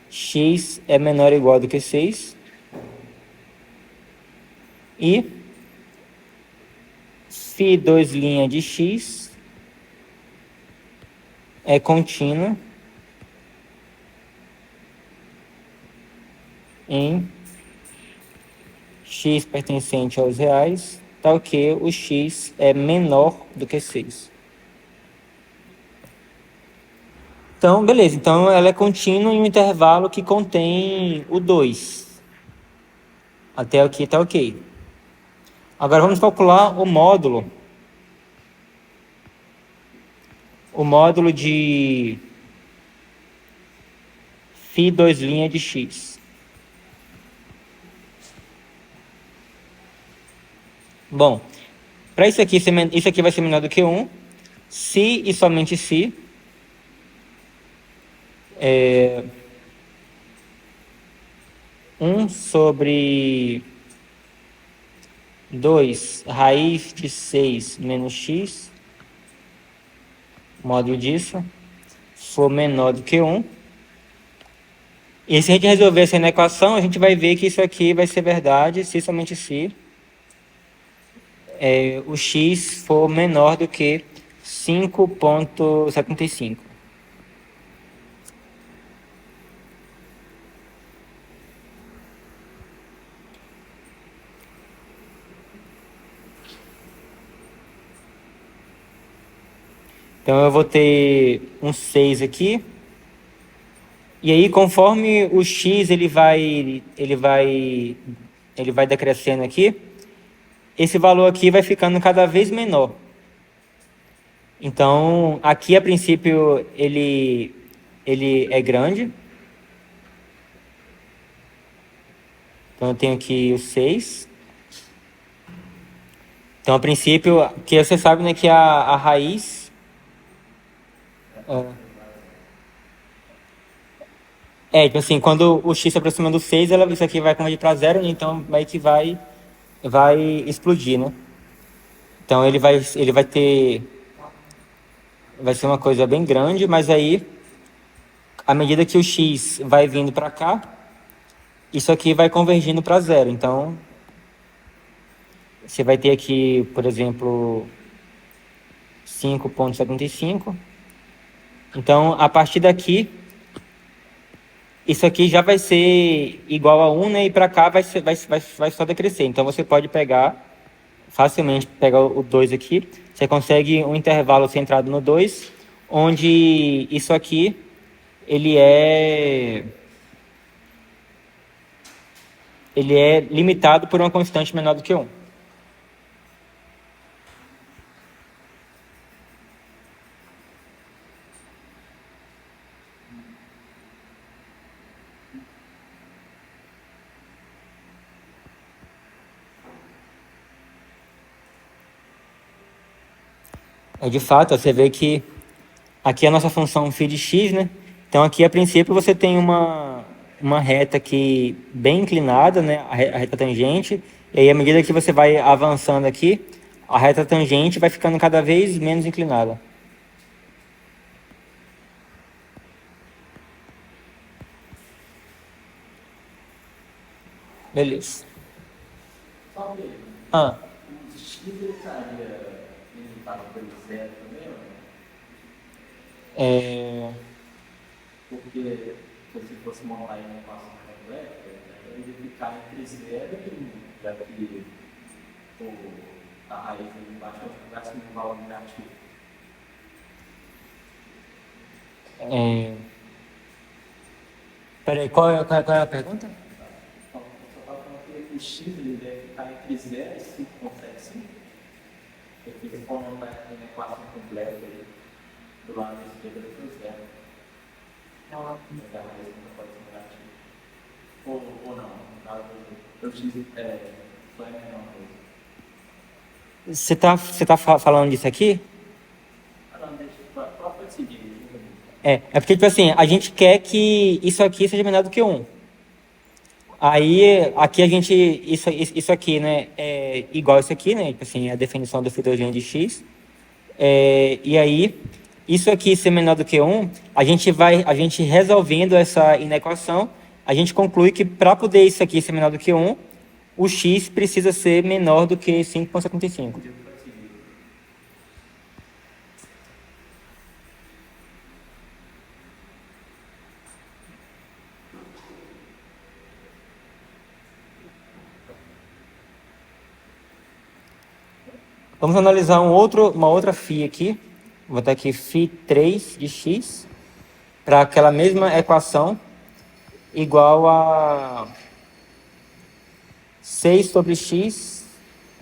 x é menor ou igual do que 6. E φ2' de x é contínua em x pertencente aos reais, tal que o x é menor do que 6. Então, beleza. Então, ela é contínua em um intervalo que contém o 2. Até aqui está ok. Agora, vamos calcular o módulo. O módulo de φ2' de x. Bom, para isso aqui vai ser menor do que 1, se e somente se 1 sobre 2 raiz de 6 menos x, módulo disso, for menor do que 1. E se a gente resolver essa equação, a gente vai ver que isso aqui vai ser verdade se somente se o x for menor do que 5,75. Então, eu vou ter um 6 aqui. E aí, conforme o x ele vai decrescendo aqui, esse valor aqui vai ficando cada vez menor. Então, aqui a princípio ele é grande. Então, eu tenho aqui o 6. Então, a princípio, que você sabe, né, que a raiz... tipo assim, quando o x se aproxima do 6, isso aqui vai convergir para 0, né? Então vai que vai explodir, né? Então vai ser uma coisa bem grande, mas aí, à medida que o x vai vindo para cá, isso aqui vai convergindo para 0. Então, você vai ter aqui, por exemplo, 5,75. Então, a partir daqui, isso aqui já vai ser igual a 1, né? E para cá vai só decrescer. Então, você pode facilmente pegar o 2 aqui. Você consegue um intervalo centrado no 2, onde isso aqui, ele é limitado por uma constante menor do que 1. De fato, você vê que aqui é a nossa função φ de x, né? Então aqui a princípio você tem uma reta aqui bem inclinada, né? A reta tangente. E aí à medida que você vai avançando aqui, a reta tangente vai ficando cada vez menos inclinada. Beleza. Só mesmo. Ah, O X ele estaria limitado pelo zero também, ou não? é... Porque se fosse montar em uma equação completa, ele ia ficar entre zero e 1, já que a raiz ali embaixo vai assumir um valor negativo. Peraí, qual é a pergunta? Então, eu só estava falando que o X ele deve ficar entre 0 e 5,75. Porque se for montar em uma equação completa ali, do lado esquerdo ele foi zero. Mas a raiz nunca pode ser negativa. Ou não, no caso, o X só é menor coisa. Você tá falando disso aqui? Não, deixa, pode seguir. Porque, tipo assim, a gente quer que isso aqui seja menor do que 1. Aí, aqui a gente, isso aqui, né, é igual a isso aqui, né, tipo assim, a definição do φ2' de x. E aí, isso aqui ser menor do que 1, a gente resolvendo essa inequação, a gente conclui que para poder isso aqui ser menor do que 1, o x precisa ser menor do que 5,75. Vamos analisar uma outra φ aqui. Vou botar aqui φ3 de x para aquela mesma equação igual a 6 sobre x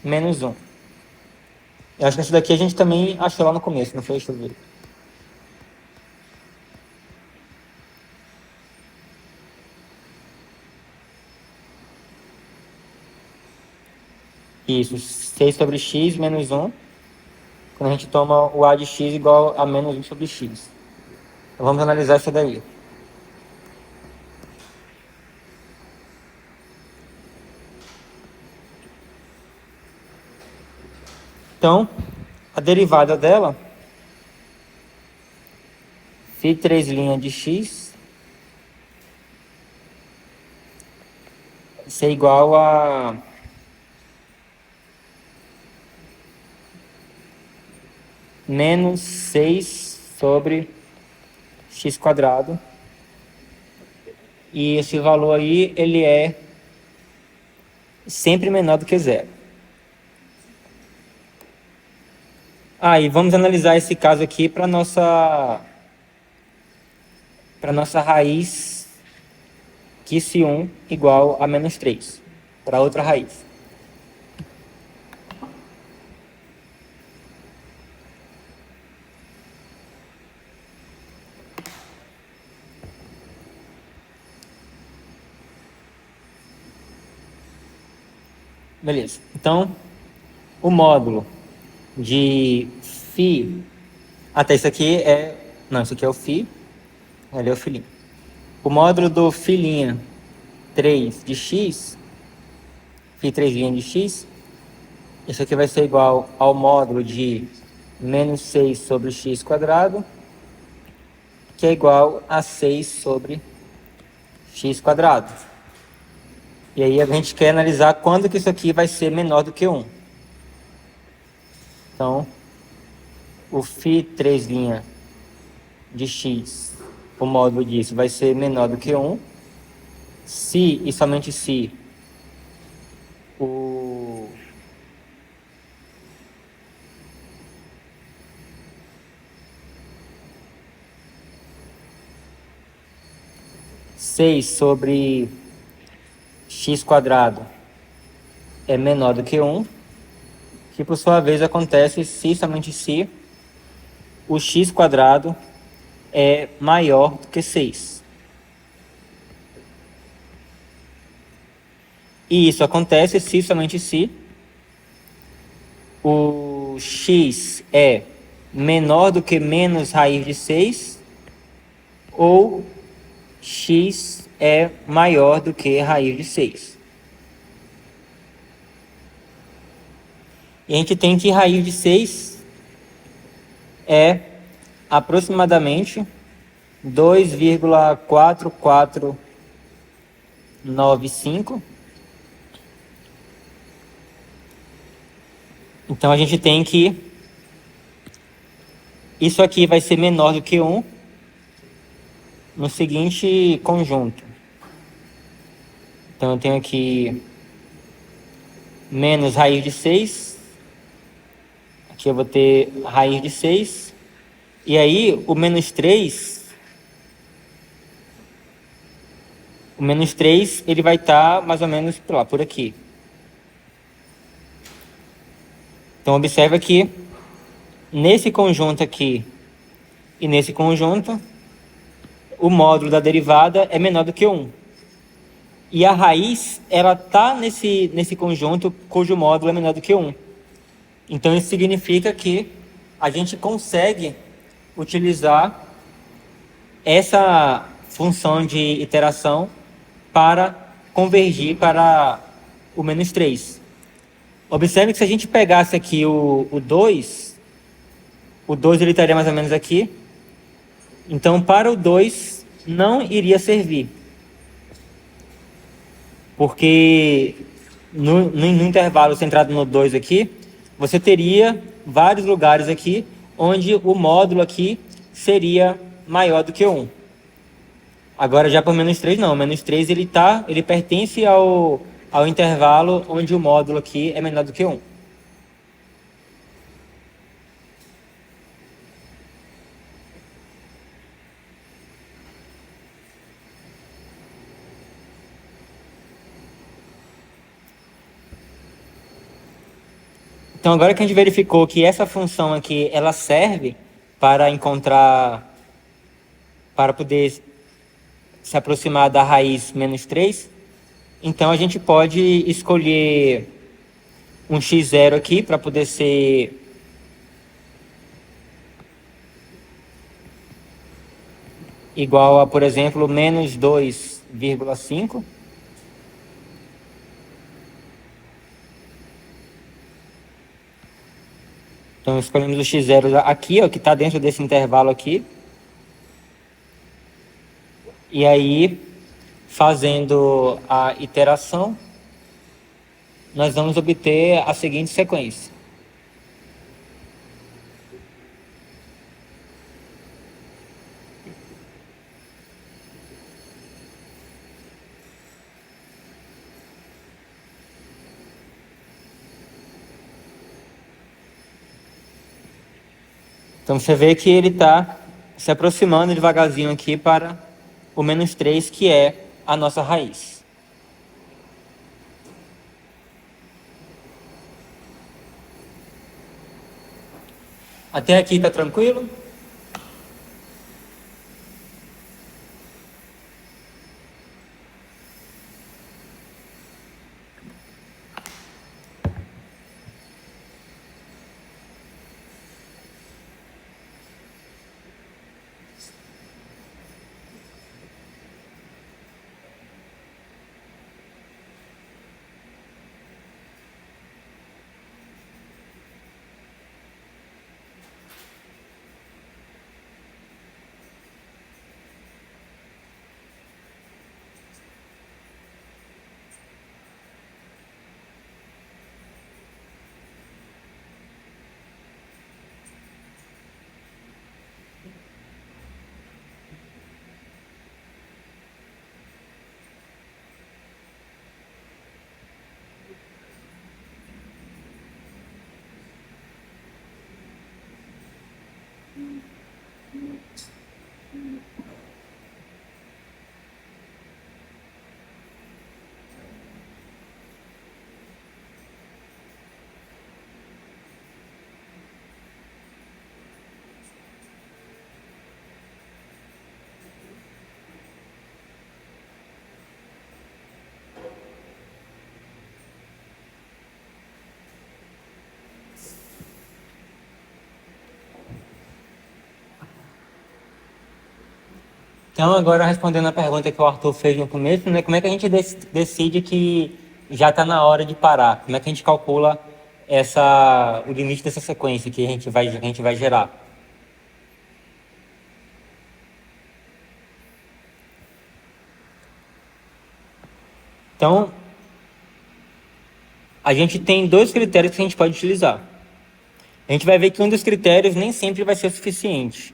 menos 1. Eu acho que isso daqui a gente também achou lá no começo, não foi? Deixa eu ver. Isso, 6 sobre x menos 1. Quando a gente toma o a de x igual a menos 1 sobre x. Então vamos analisar isso daí. Então, a derivada dela, φ3' de x, ser igual a menos 6 sobre x quadrado. E esse valor aí, ele é sempre menor do que zero. E vamos analisar esse caso aqui para nossa raiz que se 1 igual a menos 3, para outra raiz. Beleza. Então, o módulo de φ... Até isso aqui é... Não, isso aqui é o φ. Ali é o φ'. O módulo do φ' 3 de x, φ3' de x, isso aqui vai ser igual ao módulo de menos 6 sobre x quadrado, que é igual a 6 sobre x quadrado. E aí a gente quer analisar quando que isso aqui vai ser menor do que 1. Então, o φ3' de x, o módulo disso vai ser menor do que 1, se e somente se o 6 sobre x quadrado é menor do que 1, que por sua vez acontece se e somente se o x quadrado é maior do que 6. E isso acontece se e somente se o x é menor do que menos raiz de 6 ou x é maior do que raiz de 6. E a gente tem que raiz de 6 é aproximadamente 2,4495. Então a gente tem que isso aqui vai ser menor do que 1 no seguinte conjunto. Então eu tenho aqui menos raiz de 6. Aqui eu vou ter raiz de 6. E aí o menos 3 ele vai estar mais ou menos por aqui. Então observa que nesse conjunto aqui e nesse conjunto, o módulo da derivada é menor do que 1. E a raiz, ela está nesse conjunto cujo módulo é menor do que 1. Então isso significa que a gente consegue utilizar essa função de iteração para convergir para o menos 3. Observe que se a gente pegasse aqui o 2, o 2 ele estaria mais ou menos aqui. Então, para o 2 não iria servir. Porque no intervalo centrado no 2 aqui, você teria vários lugares aqui onde o módulo aqui seria maior do que 1. Agora já para o menos 3 não, o menos 3 ele pertence ao intervalo onde o módulo aqui é menor do que 1. Então agora que a gente verificou que essa função aqui, ela serve para poder se aproximar da raiz menos 3, então a gente pode escolher um x0 aqui para poder ser igual a, por exemplo, menos 2,5. Então escolhemos o x0 aqui, ó, que está dentro desse intervalo aqui. E aí, fazendo a iteração, nós vamos obter a seguinte sequência. Então você vê que ele está se aproximando devagarzinho aqui para o menos 3, que é a nossa raiz. Até aqui está tranquilo? Então, agora respondendo a pergunta que o Arthur fez no começo, né, como é que a gente decide que já está na hora de parar? Como é que a gente calcula o limite dessa sequência que a gente vai gerar? Então, a gente tem dois critérios que a gente pode utilizar. A gente vai ver que um dos critérios nem sempre vai ser o suficiente.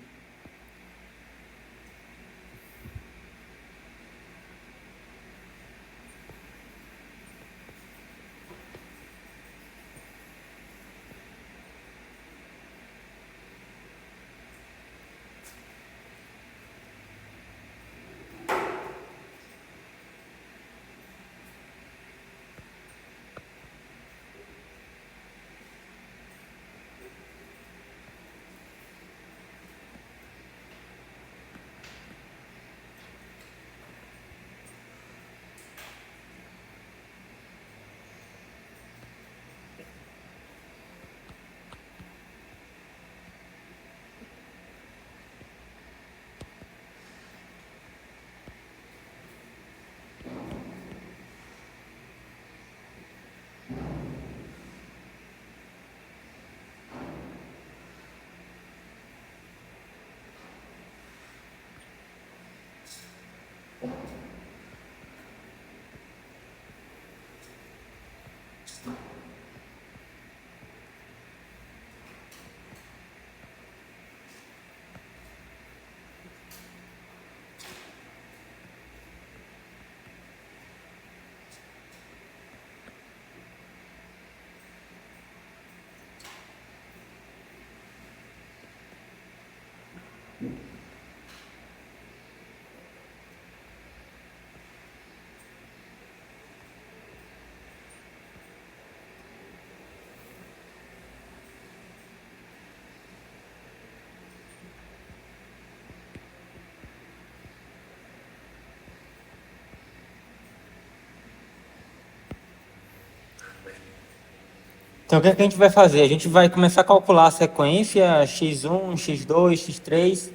Então, o que é que a gente vai fazer? A gente vai começar a calcular a sequência x1, x2, x3,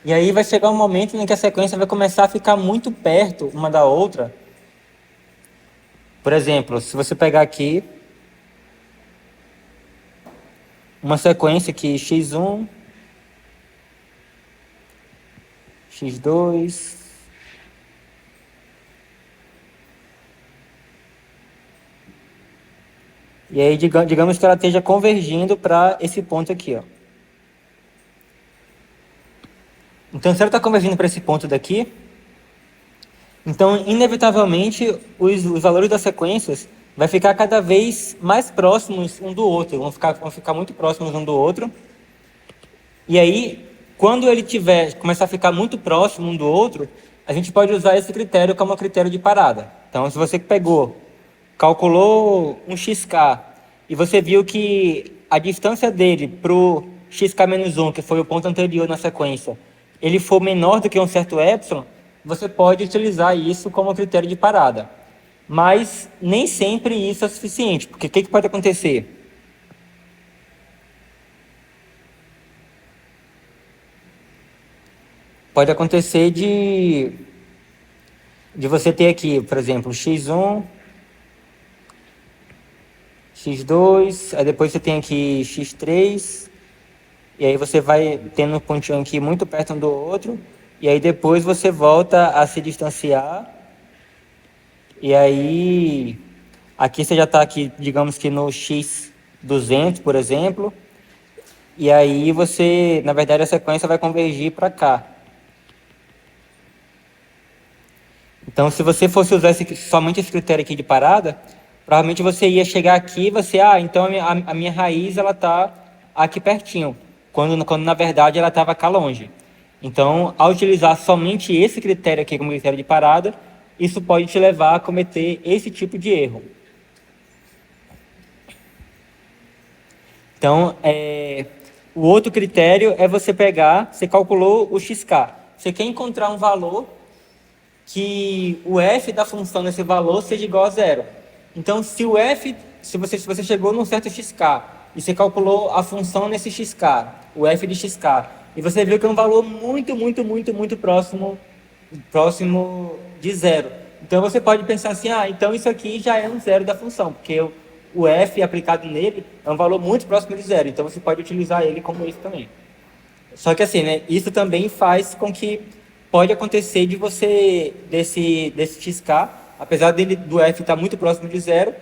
e aí vai chegar um momento em que a sequência vai começar a ficar muito perto uma da outra. Por exemplo, se você pegar aqui uma sequência aqui x1, x2, e aí digamos que ela esteja convergindo para esse ponto aqui, ó. Então, se ela está convergindo para esse ponto daqui, então, inevitavelmente, os valores das sequências vai ficar cada vez mais próximos um do outro, vão ficar muito próximos um do outro. E aí, quando ele começar a ficar muito próximo um do outro, a gente pode usar esse critério como critério de parada. Então, se você calculou um xk, e você viu que a distância dele para o xk-1, que foi o ponto anterior na sequência, ele for menor do que um certo epsilon, você pode utilizar isso como critério de parada. Mas nem sempre isso é suficiente, porque o que pode acontecer? Pode acontecer de você ter aqui, por exemplo, x1, x2, aí depois você tem aqui x3, e aí você vai tendo um pontinho aqui muito perto um do outro, e aí depois você volta a se distanciar, e aí aqui você já está aqui, digamos que no x200, por exemplo, e aí você, na verdade, a sequência vai convergir para cá. Então, se você fosse usar somente esse critério aqui de parada, provavelmente você ia chegar aqui e você, então a minha raiz ela está aqui pertinho, quando na verdade ela estava cá longe. Então, ao utilizar somente esse critério aqui como critério de parada, isso pode te levar a cometer esse tipo de erro. Então, o outro critério é você calculou o xk. Você quer encontrar um valor que o f da função desse valor seja igual a zero. Então, se você chegou num certo xk e você calculou a função nesse xk, o f de xk, e você viu que é um valor muito, muito, muito, muito próximo próximo de zero. Então você pode pensar assim, então isso aqui já é um zero da função, porque o f aplicado nele é um valor muito próximo de zero, então você pode utilizar ele como isso também. Só que assim, né, isso também faz com que pode acontecer de você, desse xk, apesar do f estar muito próximo de zero,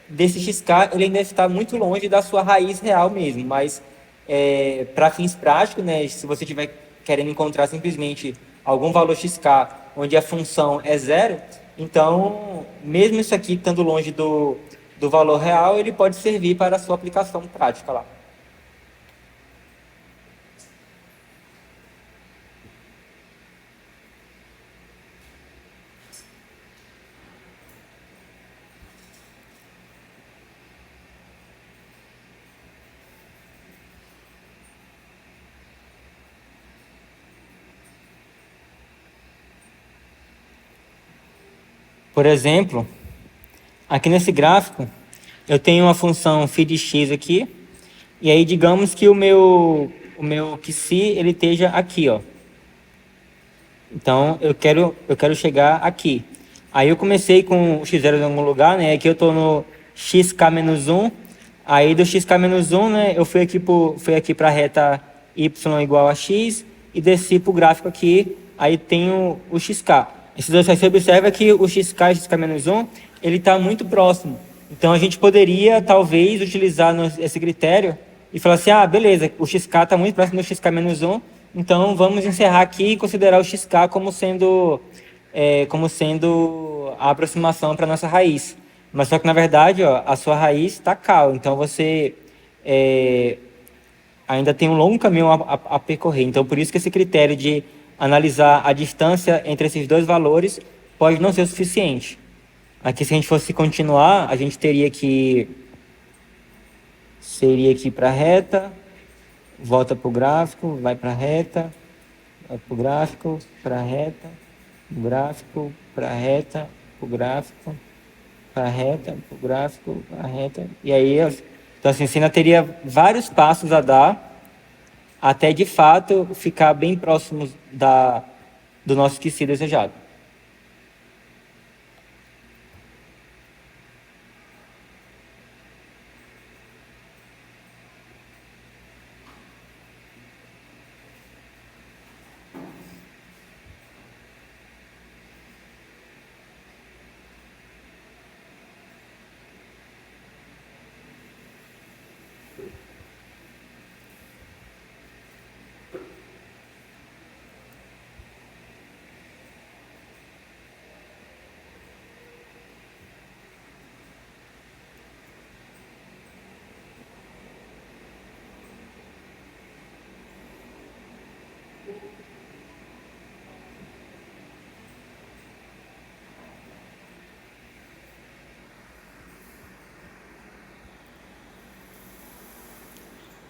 desse xk ele ainda está muito longe da sua raiz real mesmo, mas para fins práticos, né, se você estiver querendo encontrar simplesmente algum valor xk onde a função é zero, então, mesmo isso aqui estando longe do valor real, ele pode servir para a sua aplicação prática lá. Por exemplo, aqui nesse gráfico, eu tenho uma função phi de x aqui, e aí digamos que o meu psi ele esteja aqui, ó. Então eu quero chegar aqui. Aí eu comecei com o x0 em algum lugar, né? Aqui eu estou no xk-1. Aí do xk-1, né? Eu fui aqui para a reta y igual a x e desci para o gráfico aqui. Aí tenho o xk. Você observa que o xk e xk-1 ele está muito próximo. Então a gente poderia talvez utilizar esse critério e falar assim, beleza, o xk está muito próximo do xk-1. Então, vamos encerrar aqui e considerar o xk como sendo a aproximação para a nossa raiz. Mas só que, na verdade, ó, a sua raiz está cá. Então, você ainda tem um longo caminho a percorrer. Então, por isso que esse critério de analisar a distância entre esses dois valores pode não ser o suficiente. Aqui, se a gente fosse continuar, a gente teria que... Seria aqui para a reta... Volta para o gráfico, vai para a reta, vai para o gráfico, para a reta, gráfico, para a reta, para o gráfico, para a reta, para o gráfico, para a reta. E aí, então assim, você ainda teria vários passos a dar até de fato ficar bem próximo do nosso QC desejado.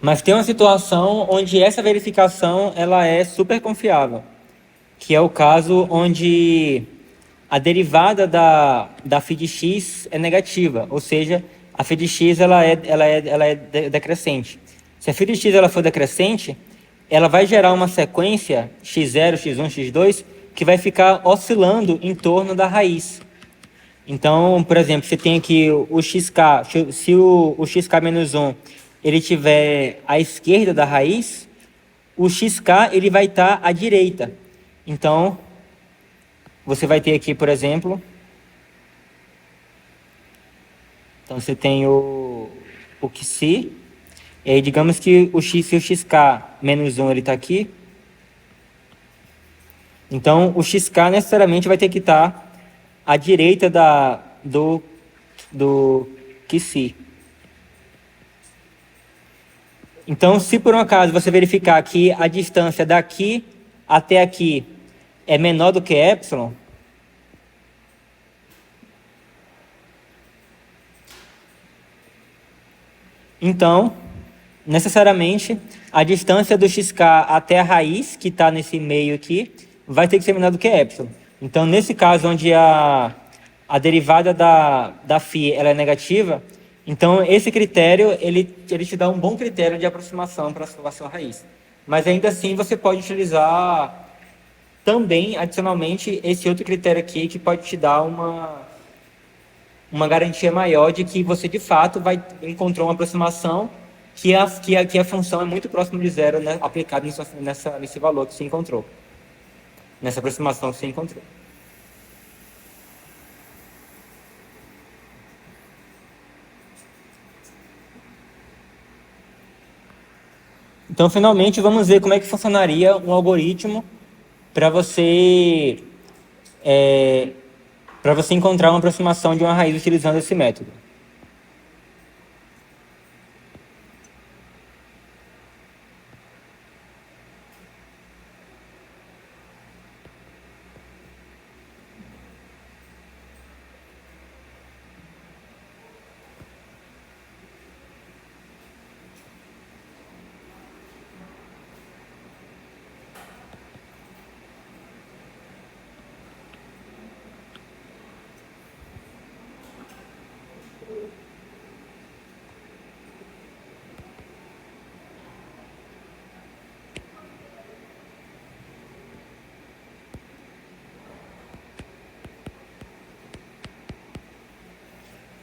Mas tem uma situação onde essa verificação ela é super confiável, que é o caso onde a derivada da phi de x é negativa, ou seja, a phi de x ela é decrescente. Se a phi de x ela for decrescente, ela vai gerar uma sequência x0, x1, x2 que vai ficar oscilando em torno da raiz. Então, por exemplo, você tem aqui o xk, se o xk-1 ele estiver à esquerda da raiz, o xk ele vai estar à direita. Então, você vai ter aqui, por exemplo, então você tem o QC, e aí digamos que se o xk-1 ele está aqui, então o xk necessariamente vai ter que estar à direita do QC. Então, se por um acaso você verificar que a distância daqui até aqui é menor do que epsilon, então, necessariamente, a distância do xk até a raiz, que está nesse meio aqui, vai ter que ser menor do que epsilon. Então, nesse caso onde a derivada da φ ela é negativa, então esse critério ele te dá um bom critério de aproximação para a sua raiz. Mas ainda assim você pode utilizar também, adicionalmente, esse outro critério aqui que pode te dar uma garantia maior de que você, de fato, encontrou uma aproximação que a função é muito próxima de zero, né, aplicada nesse valor que você encontrou, nessa aproximação que você encontrou. Então, finalmente, vamos ver como é que funcionaria um algoritmo para você encontrar uma aproximação de uma raiz utilizando esse método.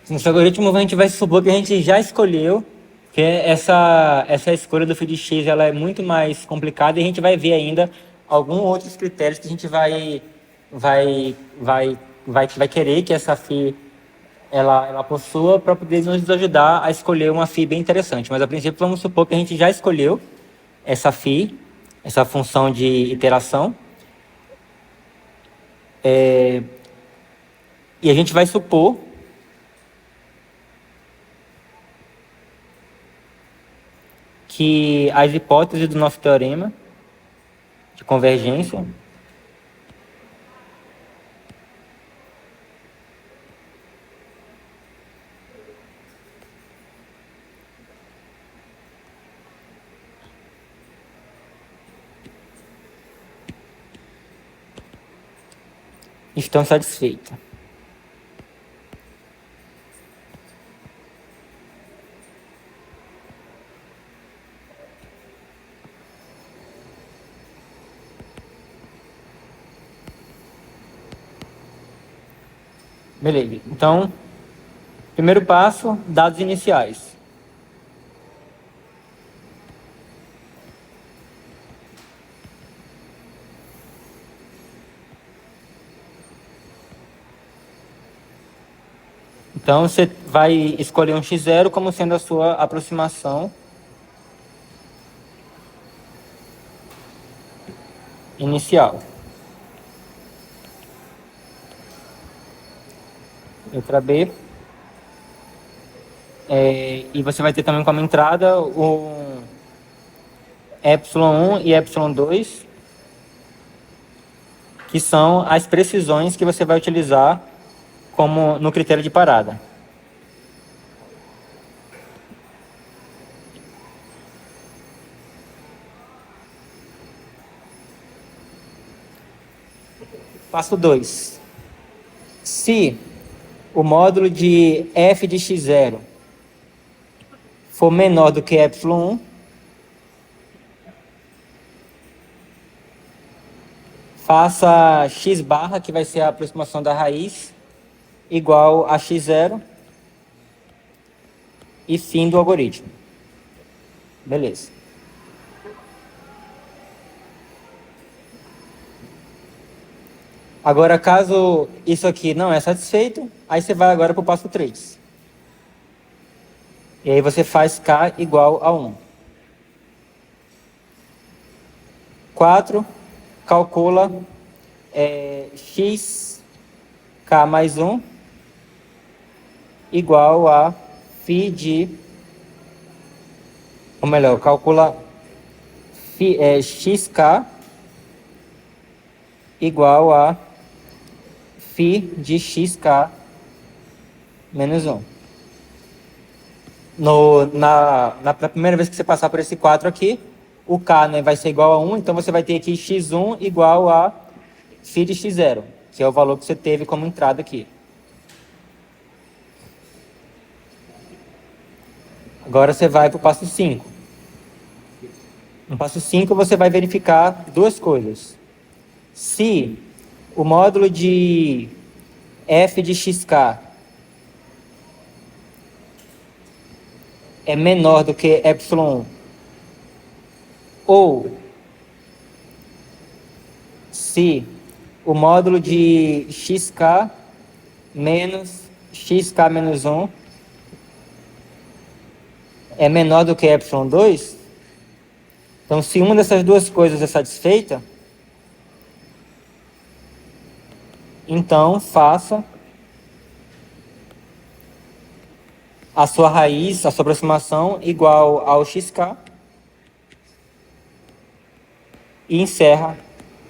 Nesse algoritmo a gente vai supor que a gente já escolheu, que essa escolha do feed X ela é muito mais complicada e a gente vai ver ainda alguns outros critérios que a gente vai querer que essa FI ela possua para poder nos ajudar a escolher uma FI bem interessante. Mas a princípio vamos supor que a gente já escolheu essa FI, essa função de iteração. E a gente vai supor que as hipóteses do nosso teorema de convergência estão satisfeitas. Beleza. Então, primeiro passo, dados iniciais. Então, você vai escolher um x0 como sendo a sua aproximação inicial. Letra B. E você vai ter também como entrada o ε1 e ε2, que são as precisões que você vai utilizar como no critério de parada. Passo 2. Se o módulo de f de x0 for menor do que ε1, faça x barra, que vai ser a aproximação da raiz, igual a x0 e fim do algoritmo. Beleza. Agora, caso isso aqui não é satisfeito, aí você vai agora para o passo 3. E aí você faz k igual a 1. 4, calcula x k mais 1 igual a φ de... Ou melhor, calcula xk igual a φ de xk menos 1. Na primeira vez que você passar por esse 4 aqui, o k, né, vai ser igual a 1, então você vai ter aqui x1 igual a φ de x0, que é o valor que você teve como entrada aqui. Agora você vai para o passo 5. No passo 5 você vai verificar duas coisas. Se o módulo de f de xk é menor do que ε1, ou se o módulo de xk menos xk menos 1 é menor do que ε2, então se uma dessas duas coisas é satisfeita, então faça a sua raiz, a sua aproximação igual ao xk e encerra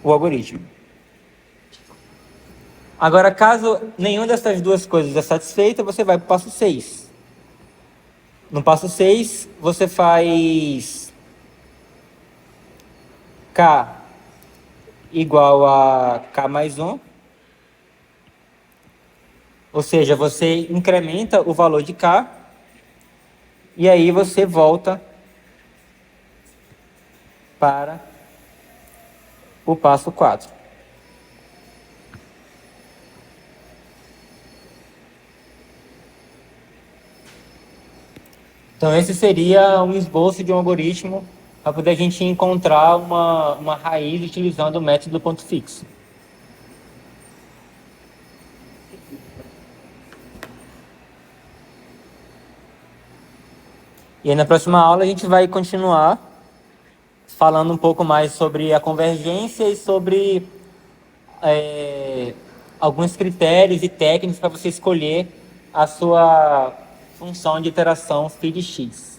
o algoritmo. Agora, caso nenhuma dessas duas coisas é satisfeita, você vai para o passo 6. No passo 6, você faz k igual a k mais 1, ou seja, você incrementa o valor de k, e aí você volta para o passo 4. Então esse seria um esboço de um algoritmo para poder a gente encontrar uma raiz utilizando o método do ponto fixo. E aí na próxima aula a gente vai continuar falando um pouco mais sobre a convergência e sobre alguns critérios e técnicas para você escolher a sua função de iteração phi de x.